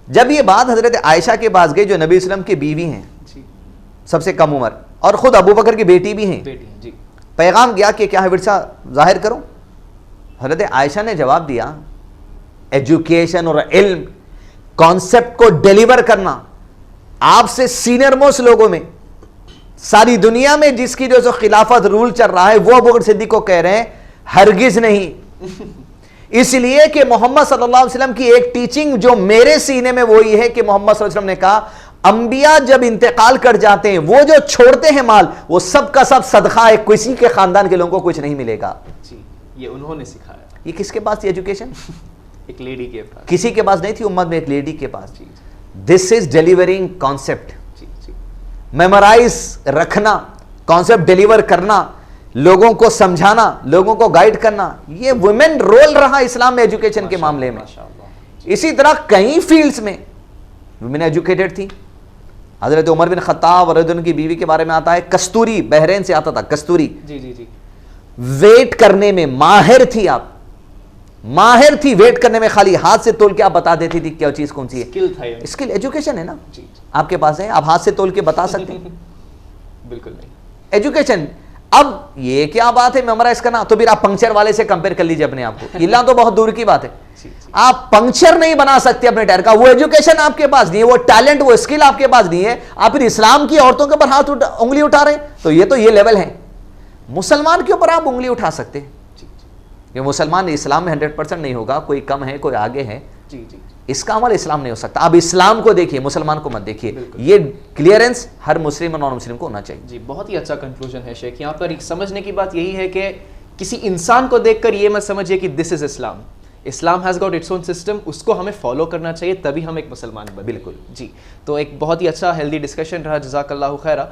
جب یہ بات حضرت عائشہ کے پاس گئی جو نبی صلی اللہ علیہ وسلم کی بیوی ہیں, سب سے کم عمر, اور خود ابو بکر کی بیٹی بھی ہیں, پیغام گیا کہ کیا ہے ورثہ ظاہر کرو. حضرت عائشہ نے جواب دیا, ایجوکیشن اور علم کانسیپٹ کو ڈیلیور کرنا آپ سے سینئر موسٹ لوگوں میں ساری دنیا میں جس کی جو خلافت رول چل رہا ہے وہ ابو بکر صدیق کو کہہ رہے ہیں ہرگز نہیں. اس لیے کہ محمد صلی اللہ علیہ وسلم کی ایک ٹیچنگ جو میرے سینے میں وہی ہے کہ محمد صلی اللہ علیہ وسلم نے کہا انبیاء جب انتقال کر جاتے ہیں وہ جو چھوڑتے ہیں مال وہ سب کا سب صدقہ ہے, کسی کے خاندان کے لوگوں کو کچھ نہیں ملے گا. یہ انہوں نے سکھایا. یہ کس کے پاس تھی ایجوکیشن؟ ایک لیڈی کے پاس. کسی کے پاس نہیں تھی امت میں, ایک لیڈی کے پاس. دس از ڈیلیورنگ کانسیپٹ. میمورائز رکھنا, کانسیپٹ ڈیلیور کرنا, لوگوں کو سمجھانا, لوگوں کو گائیڈ کرنا, یہ ویمن رول رہا اسلام میں ایجوکیشن کے معاملے میں. اسی طرح کئی فیلڈز میں ویمن ایجوکیٹڈ تھی. حضرت عمر بن خطاب رضی اللہ عنہ کی بیوی کے بارے میں آتا ہے, کستوری بحرین سے آتا تھا, کستوری ویٹ کرنے میں ماہر تھی. آپ ماہر تھی ویٹ کرنے میں, خالی ہاتھ سے تول کے آپ بتا دیتی تھی کیا چیز کون سی ہے. اسکل ایجوکیشن ہے نا, آپ کے پاس ہے, آپ ہاتھ سے تول کے بتا سکتے ہیں. بالکل نہیں. ایجوکیشن. اب یہ کیا بات ہے میمورائز کرنا, تو پھر آپ پنکچر والے سے کمپیئر کر لیجیے اپنے آپ کو. اللہ تو بہت دور کی بات ہے. آپ پنکچر نہیں بنا سکتے اپنے ٹائر کا, وہ ایجوکیشن آپ کے پاس نہیں ہے, وہ ٹیلنٹ وہ اسکل آپ کے پاس نہیں ہے. آپ پھر اسلام کی عورتوں کے اوپر ہاتھ انگلی اٹھا رہے ہیں, تو یہ لیول ہے. مسلمان کے اوپر آپ انگلی اٹھا سکتے ہیں کہ مسلمان اسلام میں 100% نہیں ہوگا, کوئی کم ہے کوئی آگے ہے, اس کا عمل اسلام نہیں ہو سکتا. اب اسلام کو دیکھیے, مسلمان کو مت دیکھیے. یہ کلیئرنس ہر مسلم اور نان مسلم کو ہونا چاہیے. جی بہت ہی اچھا کنکلوژن ہے شیخ. یہاں پر سمجھنے کی بات یہی ہے کہ کسی انسان کو دیکھ کر یہ مت سمجھیے کہ this is Islam. Islam has got its own system, اس کو ہمیں فالو کرنا چاہیے, تبھی ہم ایک مسلمان بنیں. بالکل جی. تو ایک بہت ہی اچھا ہیلدی ڈسکشن رہا, جزاک اللہ خیرہ.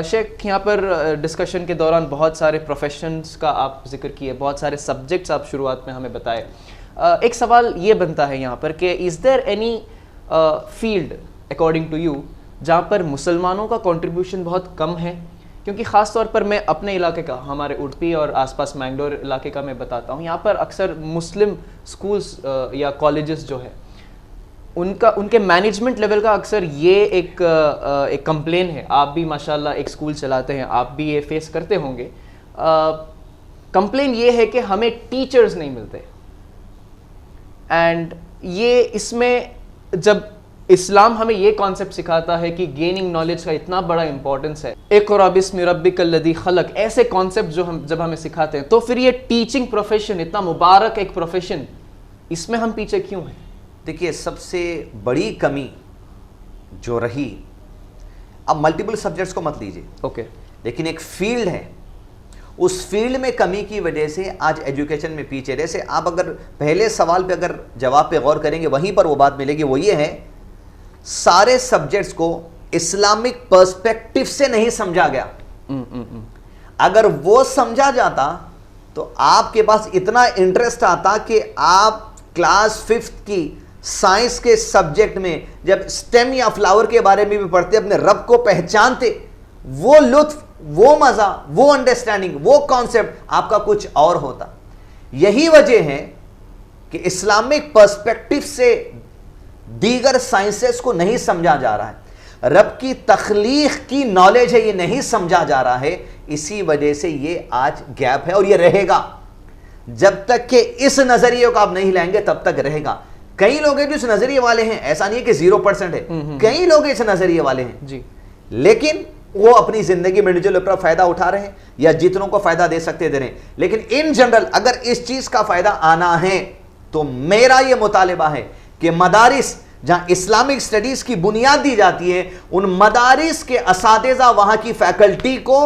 شیخ یہاں پر ڈسکشن کے دوران بہت سارے پروفیشنز کا آپ ذکر کیے, بہت سارے سبجیکٹس آپ شروعات میں ہمیں بتائے. ایک سوال یہ بنتا ہے یہاں پر کہ is there any field according to you جہاں پر مسلمانوں کا کنٹریبیوشن بہت کم ہے؟ کیونکہ خاص طور پر میں اپنے علاقے کا, ہمارے اڈپی اور آس پاس مینگلور علاقے کا میں بتاتا ہوں, یہاں پر اکثر مسلم سکولز یا کالجز جو ہے ان کے مینجمنٹ لیول کا اکثر یہ ایک کمپلین ہے. آپ بھی ماشاءاللہ ایک سکول چلاتے ہیں, آپ بھی یہ فیس کرتے ہوں گے. کمپلین یہ ہے کہ ہمیں ٹیچرز نہیں ملتے, اینڈ یہ اس میں جب اسلام ہمیں یہ کانسیپٹ سکھاتا ہے کہ گیننگ نالج کا اتنا بڑا امپورٹنس ہے, اقرا بسم ربک الذی خلق, ایسے کانسیپٹ جو ہم جب ہمیں سکھاتے ہیں, تو پھر یہ ٹیچنگ پروفیشن اتنا مبارک ایک پروفیشن, اس میں ہم پیچھے کیوں ہیں؟ دیکھیے سب سے بڑی کمی جو رہی, اب ملٹیپل سبجیکٹس کو مت لیجیے, اوکے, لیکن ایک فیلڈ ہے, اس فیلڈ میں کمی کی وجہ سے آج ایجوکیشن میں پیچھے. جیسے آپ اگر پہلے سوال پہ اگر جواب پہ غور کریں گے وہیں پر وہ بات ملے گی, وہ یہ ہے سارے سبجیکٹس کو اسلامک پرسپیکٹو سے نہیں سمجھا گیا. اگر وہ سمجھا جاتا تو آپ کے پاس اتنا انٹرسٹ آتا کہ آپ کلاس 5 کی سائنس کے سبجیکٹ میں جب سٹیم یا فلاور کے بارے میں بھی پڑھتے, اپنے رب کو پہچانتے, وہ لطف, وہ مزہ, وہ انڈرسٹینڈنگ, وہ کانسیپٹ آپ کا کچھ اور ہوتا. یہی وجہ ہے کہ اسلامک پرسپیکٹو سے دیگر سائنسز کو نہیں سمجھا جا رہا ہے, رب کی تخلیق کی نالج ہے یہ نہیں سمجھا جا رہا ہے. اسی وجہ سے یہ آج گیپ ہے, اور یہ رہے گا جب تک کہ اس نظریے کو آپ نہیں لائیں گے, تب تک رہے گا. کئی لوگ ہیں جو اس نظریے والے ہیں, ایسا نہیں ہے کہ 0% ہے, کئی لوگ اس نظریے والے ہیں جی, لیکن وہ اپنی زندگی میں انڈیویجول اپنا فائدہ اٹھا رہے ہیں, یا جتنوں کو فائدہ دے سکتے دے رہے ہیں. لیکن ان جنرل اگر اس چیز کا فائدہ آنا ہے تو میرا یہ مطالبہ ہے کہ مدارس جہاں اسلامک اسٹڈیز کی بنیاد دی جاتی ہے, ان مدارس کے اساتذہ, وہاں کی فیکلٹی کو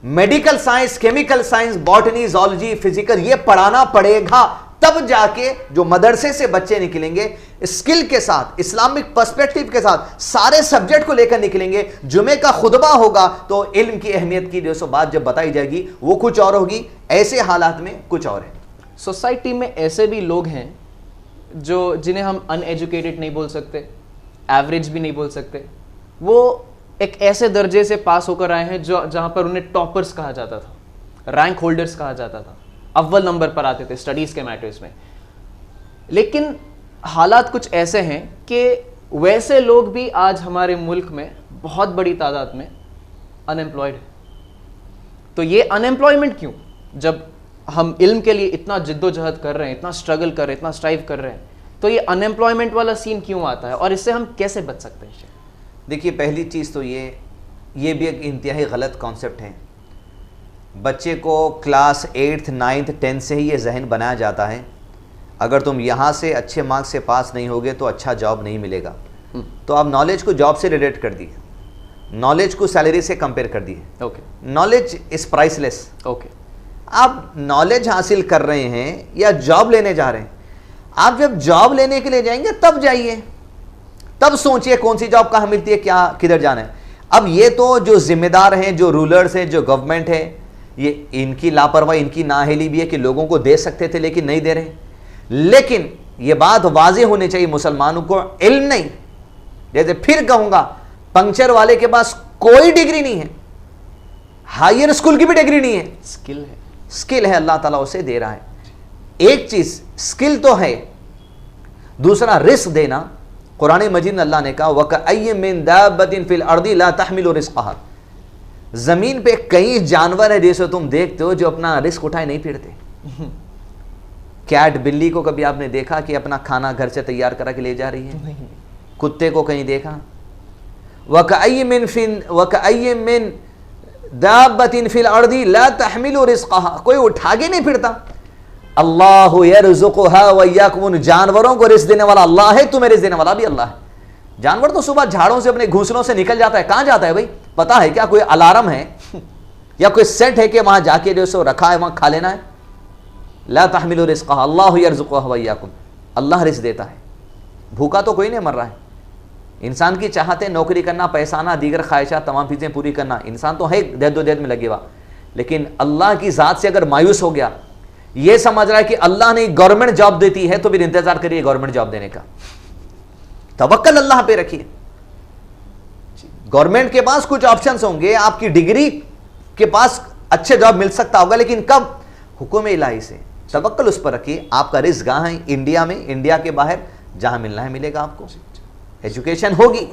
medical science, chemical science, botany, zoology, physical یہ پڑھانا پڑے گا, تب جا کے جو مدرسے سے بچے نکلیں گے اسکل کے ساتھ, اسلامک پرسپیکٹیو کے ساتھ, سارے سبجیکٹ کو لے کر نکلیں گے. جمعے کا خطبہ ہوگا تو علم کی اہمیت کی جو بات جب بتائی جائے گی وہ کچھ اور ہوگی, ایسے حالات میں کچھ اور ہے. سوسائٹی میں ایسے بھی لوگ ہیں جو جنہیں ہم ان ایجوکیٹڈ نہیں بول سکتے, ایوریج بھی نہیں بول سکتے, وہ ایک ایسے درجے سے پاس ہو کر آئے ہیں جہاں پر انہیں ٹاپرز کہا جاتا تھا, رینک ہولڈرز کہا جاتا تھا, اول نمبر پر آتے تھے اسٹڈیز کے میٹرز میں. لیکن حالات کچھ ایسے ہیں کہ ویسے لوگ بھی آج ہمارے ملک میں بہت بڑی تعداد میں ان ایمپلائڈ ہیں. تو یہ ان ایمپلائمنٹ کیوں, جب ہم علم کے لیے اتنا جد و جہد کر رہے ہیں, اتنا اسٹرگل کر رہے ہیں, اتنا اسٹرائیو کر رہے ہیں, تو یہ ان ایمپلائمنٹ والا سین کیوں آتا ہے, اور اس سے ہم کیسے بچ سکتے ہیں؟ دیکھیے, پہلی چیز تو یہ بھی ایک انتہائی غلط کانسیپٹ ہے. بچے کو کلاس 8th 9th 10th سے ہی یہ ذہن بنایا جاتا ہے اگر تم یہاں سے اچھے مارکس سے پاس نہیں ہوگے تو اچھا جاب نہیں ملے گا. تو آپ نالج کو جاب سے ریلیٹ کر دیے, نالج کو سیلری سے کمپیئر کر دیے. Knowledge is price less. آپ نالج حاصل کر رہے ہیں یا جاب لینے جا رہے ہیں, آپ جب جاب لینے کے لیے جائیں گے تب جائیے, تب سوچئے کون سی جاب کہاں ملتی ہے, کیا کدھر جانا ہے. اب یہ تو جو ذمہ دار ہیں, جو رولرز ہیں, جو گورنمنٹ ہے, یہ ان کی لاپرواہی, ان کی نااہلی بھی ہے کہ لوگوں کو دے سکتے تھے لیکن نہیں دے رہے. لیکن یہ بات واضح ہونی چاہیے مسلمانوں کو, علم نہیں, جیسے پھر کہوں گا, پنکچر والے کے پاس کوئی ڈگری نہیں ہے, ہائر اسکول کی بھی ڈگری نہیں ہے, اسکل ہے, اسکل ہے, اللہ تعالیٰ اسے دے رہا ہے. ایک چیز اسکل تو ہے, دوسرا رزق دینا. قرآن مجید میں اللہ نے کہا وَكَأَيٍّ مِّن دَابَّةٍ فِي الْأَرْضِ لَا تَحْمِلُ رِزْقَهَا, زمین پہ کئی جانور ہیں جیسے تم دیکھتے ہو جو اپنا رزق اٹھائے نہیں پھرتے. کیٹ, بلی کو کبھی آپ نے دیکھا کہ اپنا کھانا گھر سے تیار کرا کے لے جا رہی ہے؟ کتے کو کہیں دیکھا؟ وَكَأَيٍّ مِّن دَابَّةٍ فِي الْأَرْضِ لَا تَحْمِلُ رِزْقَهَا, کوئی اٹھا کے نہیں پھرتا. اللہ یرزقها وإیاکم, ان جانوروں کو رزق دینے والا اللہ ہے, تمہیں رزق دینے والا بھی اللہ ہے. جانور تو صبح جھاڑوں سے اپنے گھونسلوں سے نکل جاتا ہے, کہاں جاتا ہے بھائی پتا ہے کیا؟ کوئی الارم ہے یا کوئی سیٹ ہے کہ وہاں جا کے جو سو رکھا ہے وہاں کھا لینا ہے؟ لا تحملوا رزقها اللہ یرزقها وإیاکم, اللہ رزق دیتا ہے. بھوکا تو کوئی نہیں مر رہا ہے. انسان کی چاہتے نوکری کرنا, پیسہ آنا, دیگر خواہشات تمام چیزیں پوری کرنا, انسان تو ہے دید و دید میں لگے ہوا, لیکن اللہ کی ذات سے اگر مایوس ہو گیا, یہ سمجھ رہا ہے کہ اللہ نے گورنمنٹ جاب دیتی ہے تو پھر انتظار کریے گورنمنٹ جاب دینے کا. توکل اللہ پہ رکھیے. گورنمنٹ کے پاس کچھ آپشنز ہوں گے, آپ کی ڈگری کے پاس اچھے جاب مل سکتا ہوگا, لیکن کب؟ حکم الہی سے. توکل اس پر رکھیے. آپ کا رزق کہاں ہے؟ انڈیا میں, انڈیا کے باہر, جہاں ملنا ہے ملے گا آپ کو. ایجوکیشن ہوگی,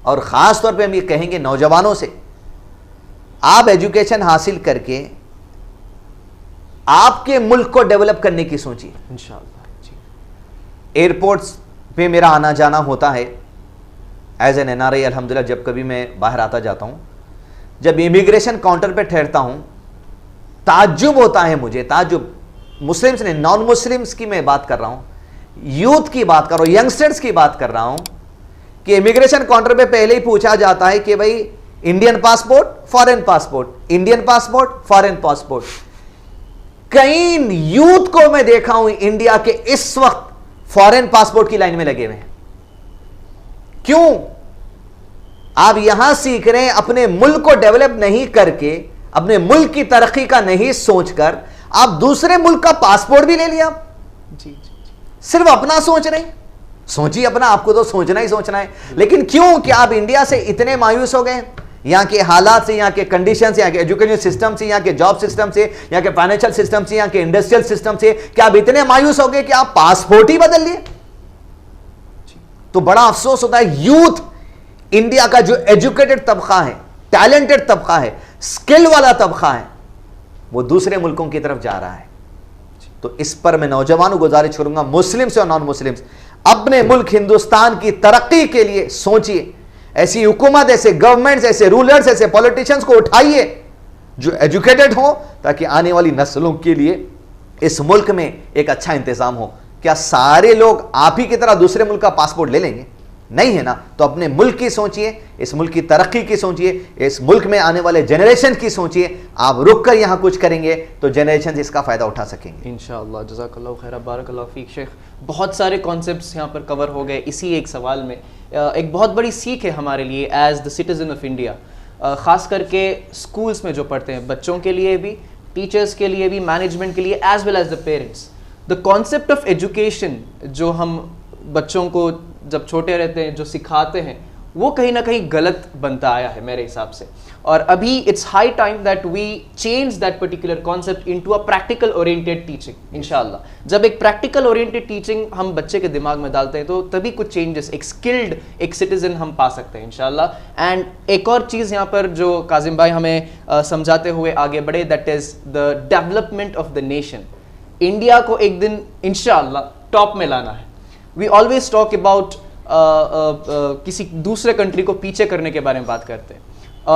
اور خاص طور پہ ہم یہ کہیں گے نوجوانوں سے, آپ ایجوکیشن حاصل کر کے آپ کے ملک کو ڈیولپ کرنے کی سوچیے. انشاءاللہ. ایئرپورٹس پہ میرا آنا جانا ہوتا ہے ایز این NRI. الحمدللہ جب کبھی میں باہر آتا جاتا ہوں, جب امیگریشن کاؤنٹر پہ ٹھہرتا ہوں, تعجب ہوتا ہے مجھے, تعجب. مسلمس نے, نان مسلمس کی میں بات کر رہا ہوں, یوتھ کی بات کر رہا ہوں, ینگسٹرز کی بات کر رہا ہوں, کہ امیگریشن کاؤنٹر پہ پہلے ہی پوچھا جاتا ہے کہ بھائی Indian passport, foreign passport, Indian passport, foreign passport. کئی یوتھ کو میں دیکھا ہوں انڈیا کے اس وقت فارن پاسپورٹ کی لائن میں لگے ہوئے ہیں. کیوں؟ آپ یہاں سیکھ رہے ہیں, اپنے ملک کو ڈیولپ نہیں کر کے, اپنے ملک کی ترقی کا نہیں سوچ کر, آپ دوسرے ملک کا پاسپورٹ بھی لے لیا. صرف اپنا سوچ رہے ہیں. سوچیے اپنا, آپ کو تو سوچنا ہی سوچنا ہے, لیکن کیوں کہ آپ انڈیا سے اتنے مایوس ہو گئے, یہاں کے حالات سے, یہاں کے کنڈیشن سے, یہاں کے ایجوکیشن سسٹم سے, یہاں کے جاب سسٹم سے, یہاں کے فائنینشل سسٹم سے, یہاں کے انڈسٹریل سسٹم سے, کہ آپ اتنے مایوس ہو گئے کہ آپ پاسپورٹ ہی بدل لیے. تو بڑا افسوس ہوتا ہے, یوتھ انڈیا کا جو ایجوکیٹڈ طبقہ ہے, ٹیلنٹڈ طبقہ ہے, اسکل والا طبقہ ہے, وہ دوسرے ملکوں کی طرف جا رہا ہے. تو اس پر میں نوجوانوں کو گزارش کروں گا, مسلم سے اور نان مسلم, اپنے ملک ہندوستان کی ترقی کے لیے سوچئے. ایسی حکومت, ایسے گورنمنٹس, ایسے رولرز, ایسے پولیٹیشنز کو اٹھائیے جو ایجوکیٹڈ ہوں, تاکہ آنے والی نسلوں کے لیے اس ملک میں ایک اچھا انتظام ہو. کیا سارے لوگ آپ ہی کی طرح دوسرے ملک کا پاسپورٹ لے لیں گے؟ نہیں ہے نا, تو اپنے ملک کی سوچئے, اس ملک کی ترقی کی سوچئے, اس ملک میں آنے والے جنریشن کی سوچئے. آپ رک کر یہاں کچھ کریں گے تو جنریشن اس کا فائدہ اٹھا سکیں گے انشاءاللہ. جزاک اللہ خیر, بارک اللہ فیک شیخ. بہت سارے کانسیپٹس یہاں پر کور ہو گئے اسی ایک سوال میں. ایک بہت بڑی سیکھ ہے ہمارے لیے as the citizen of India, خاص کر کے اسکولس میں جو پڑھتے ہیں بچوں کے لیے بھی, ٹیچرس کے لیے بھی, مینجمنٹ کے لیے, as well as the parents. The concept of education جو ہم بچوں کو جب چھوٹے رہتے ہیں جو سکھاتے ہیں وہ کہیں نہ کہیں غلط بنتا آیا ہے میرے حساب سے. اور ابھی it's high time that we change that particular concept into a practical oriented teaching انشاءاللہ. جب ایک پریکٹیکل اورینٹیڈ ٹیچنگ ہم بچے کے دماغ میں ڈالتے ہیں تو تبھی کچھ چینجز, ایک اسکلڈ ایک سٹیزن ہم پا سکتے ہیں انشاءاللہ. اینڈ ایک اور چیز یہاں پر جو کاظم بھائی ہمیں سمجھاتے ہوئے آگے بڑھے, that is the development of the nation. India کو ایک دن انشاءاللہ ٹاپ میں لانا ہے. وی آلویز ٹاک اباؤٹ کسی دوسرے کنٹری کو پیچھے کرنے کے بارے میں بات کرتے ہیں,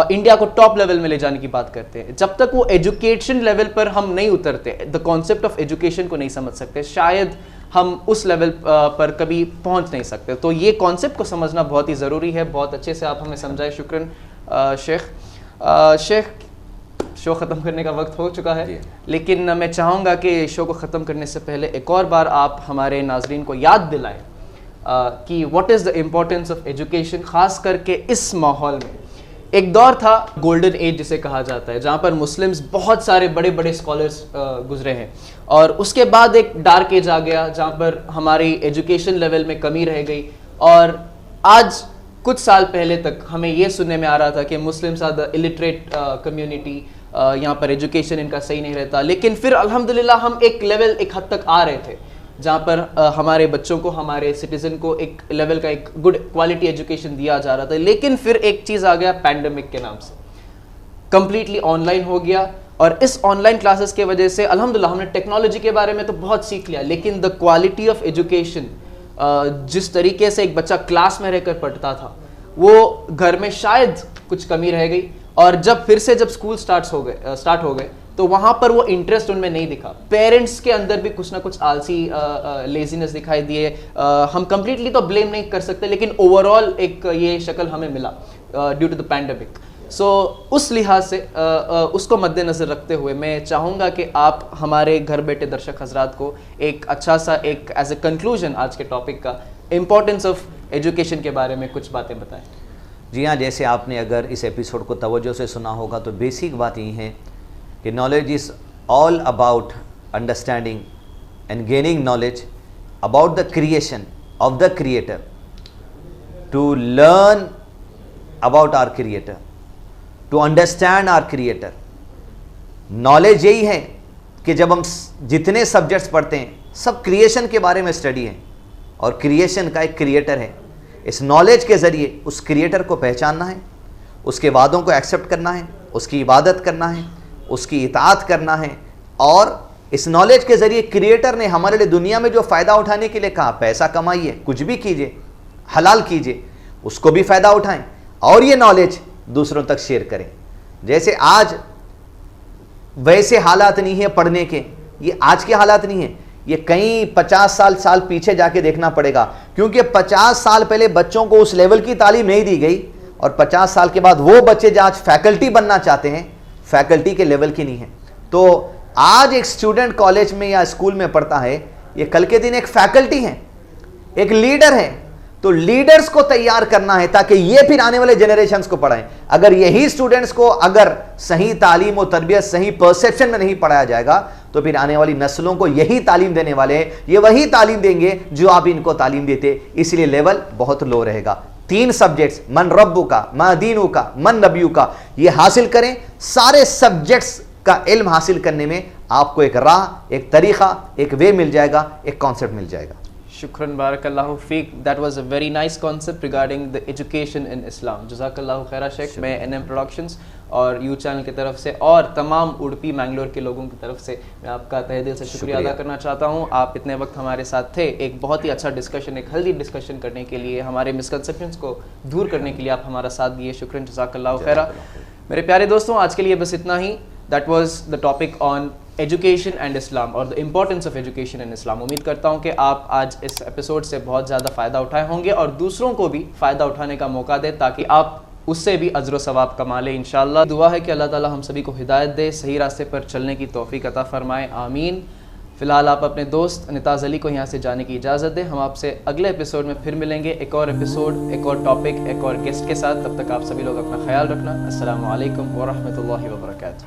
انڈیا کو ٹاپ لیول میں لے جانے کی بات کرتے ہیں. جب تک وہ ایجوکیشن لیول پر ہم نہیں اترتے, دا کانسیپٹ آف ایجوکیشن کو نہیں سمجھ سکتے, شاید ہم اس لیول پر کبھی پہنچ نہیں سکتے. تو یہ کانسیپٹ کو سمجھنا بہت ہی ضروری ہے. بہت اچھے سے آپ ہمیں سمجھائے, شکراً شیخ. شیخ, شو ختم کرنے کا وقت ہو چکا ہے, لیکن میں چاہوں گا کہ شو کو ختم کرنے سے پہلے ایک اور بار آپ ہمارے ناظرین کو یاد دلائیں کہ what is the importance of education, خاص کر کے اس ماحول میں. ایک دور تھا گولڈن ایج جسے کہا جاتا ہے, جہاں پر مسلمز بہت سارے بڑے بڑے اسکالرس گزرے ہیں, اور اس کے بعد ایک ڈارک ایج آ گیا جہاں پر ہماری ایجوکیشن لیول میں کمی رہ گئی. اور آج کچھ سال پہلے تک ہمیں یہ سننے میں آ رہا تھا کہ Muslims are the illiterate community, یہاں پر ایجوکیشن ان کا صحیح نہیں رہتا. لیکن پھر الحمدللہ ہم ایک لیول ایک حد تک آ رہے تھے جہاں پر ہمارے بچوں کو, ہمارے سٹیزن کو ایک لیول کا ایک گڈ کوالٹی ایجوکیشن دیا جا رہا تھا. لیکن پھر ایک چیز آ گیا پینڈیمک کے نام سے, کمپلیٹلی آن لائن ہو گیا. اور اس آن لائن کلاسز کی وجہ سے الحمدللہ ہم نے ٹیکنالوجی کے بارے میں تو بہت سیکھ لیا, لیکن دا کوالٹی آف ایجوکیشن, جس طریقے سے ایک بچہ کلاس میں رہ کر پڑھتا تھا وہ گھر میں شاید کچھ کمی رہ گئی. اور جب اسکول سٹارٹ ہو گئے تو وہاں پر وہ انٹرسٹ ان میں نہیں دکھا. پیرنٹس کے اندر بھی کچھ نہ کچھ آلسی لیزینس دکھائی دیے. ہم کمپلیٹلی تو بلیم نہیں کر سکتے, لیکن اوور آل ایک یہ شکل ہمیں ملا ڈیو ٹو دا پینڈیمک. سو اس لحاظ سے اس کو مد نظر رکھتے ہوئے میں چاہوں گا کہ آپ ہمارے گھر بیٹھے درشک حضرات کو ایک اچھا سا ایک ایز اے کنکلوژن آج کے ٹاپک کا امپورٹنس آف ایجوکیشن کے بارے میں کچھ باتیں بتائیں. جی ہاں, جیسے آپ نے اگر اس ایپیسوڈ کو توجہ سے سنا ہوگا تو بیسک بات یہ ہے کہ knowledge is all about understanding and gaining knowledge about the creation of the creator, to learn about our creator, to understand our creator. Knowledge یہی ہے کہ جب ہم جتنے سبجیکٹس پڑھتے ہیں سب کریشن کے بارے میں اسٹڈی ہے, اور کریشن کا ایک کریٹر ہے. اس نالج کے ذریعے اس کریٹر کو پہچاننا ہے, اس کے وعدوں کو ایکسیپٹ کرنا ہے, اس کی عبادت کرنا ہے, اس کی اطاعت کرنا ہے. اور اس نالج کے ذریعے کریٹر نے ہمارے لیے دنیا میں جو فائدہ اٹھانے کے لیے کہا, پیسہ کمائیے, کچھ بھی کیجیے, حلال کیجیے, اس کو بھی فائدہ اٹھائیں, اور یہ نالج دوسروں تک شیئر کریں. جیسے آج ویسے حالات نہیں ہیں پڑھنے کے, یہ آج کے حالات نہیں ہیں, یہ کئی 50 سال پیچھے جا کے دیکھنا پڑے گا, کیونکہ 50 سال پہلے بچوں کو اس لیول کی تعلیم نہیں دی گئی, اور 50 سال کے بعد وہ بچے جو آج فیکلٹی بننا چاہتے ہیں فیکلٹی کے لیول کی نہیں ہیں. تو آج ایک اسٹوڈنٹ کالج میں یا اسکول میں پڑھتا ہے, یہ کل کے دن ایک فیکلٹی ہے, ایک لیڈر ہے. تو لیڈرز کو تیار کرنا ہے تاکہ یہ پھر آنے والے جنریشنز کو پڑھائیں. اگر یہی اسٹوڈنٹس کو اگر صحیح تعلیم و تربیت صحیح پرسیپشن میں نہیں پڑھایا جائے گا تو پھر آنے والی نسلوں کو یہی تعلیم دینے والے ہیں, یہ وہی تعلیم دیں گے جو آپ ان کو تعلیم دیتے. اس لیے لیول بہت لو رہے گا. 3 سبجیکٹس, من ربو کا, ما دینو کا, من نبیو کا, یہ حاصل کریں. سارے سبجیکٹس کا علم حاصل کرنے میں آپ کو ایک راہ, ایک طریقہ, ایک وے مل جائے گا, ایک کانسیپٹ مل جائے گا. شکراً, بارک اللہ فیک. That was a very nice concept regarding the education in Islam. جزاک اللہ خیر شیخ. میں NM پروڈکشنز اور یو چینل کی طرف سے اور تمام اڑپی مینگلور کے لوگوں کی طرف سے میں آپ کا تہہ دل سے شکریہ ادا کرنا چاہتا ہوں. آپ اتنے وقت ہمارے ساتھ تھے, ایک بہت ہی اچھا ڈسکشن, ایک ہیلدی ڈسکشن کرنے کے لیے, ہمارے مسکنسیپشنس کو دور کرنے کے لیے آپ ہمارا ساتھ دیے. شکراً, جزاک اللہ خیر. میرے پیارے دوستوں, آج کے لیے بس اتنا ہی. That was the topic on education and Islam اور the importance of education and Islam. امید کرتا ہوں کہ آپ آج اس ایپیسوڈ سے بہت زیادہ فائدہ اٹھائے ہوں گے اور دوسروں کو بھی فائدہ اٹھانے کا موقع دیں تاکہ آپ اس سے بھی اجر و ثواب کما لیں انشاءاللہ. دعا ہے کہ اللہ تعالیٰ ہم سبھی کو ہدایت دے, صحیح راستے پر چلنے کی توفیق عطا فرمائے, آمین. فی الحال آپ اپنے دوست نتاز علی کو یہاں سے جانے کی اجازت دیں. ہم آپ سے اگلے ایپیسوڈ میں پھر ملیں گے, ایک اور ایپیسوڈ, ایک اور ٹاپک, ایک اور گیسٹ کے ساتھ. تب تک آپ سبھی لوگ اپنا خیال رکھنا. السلام علیکم ورحمۃ اللہ وبرکاتہ.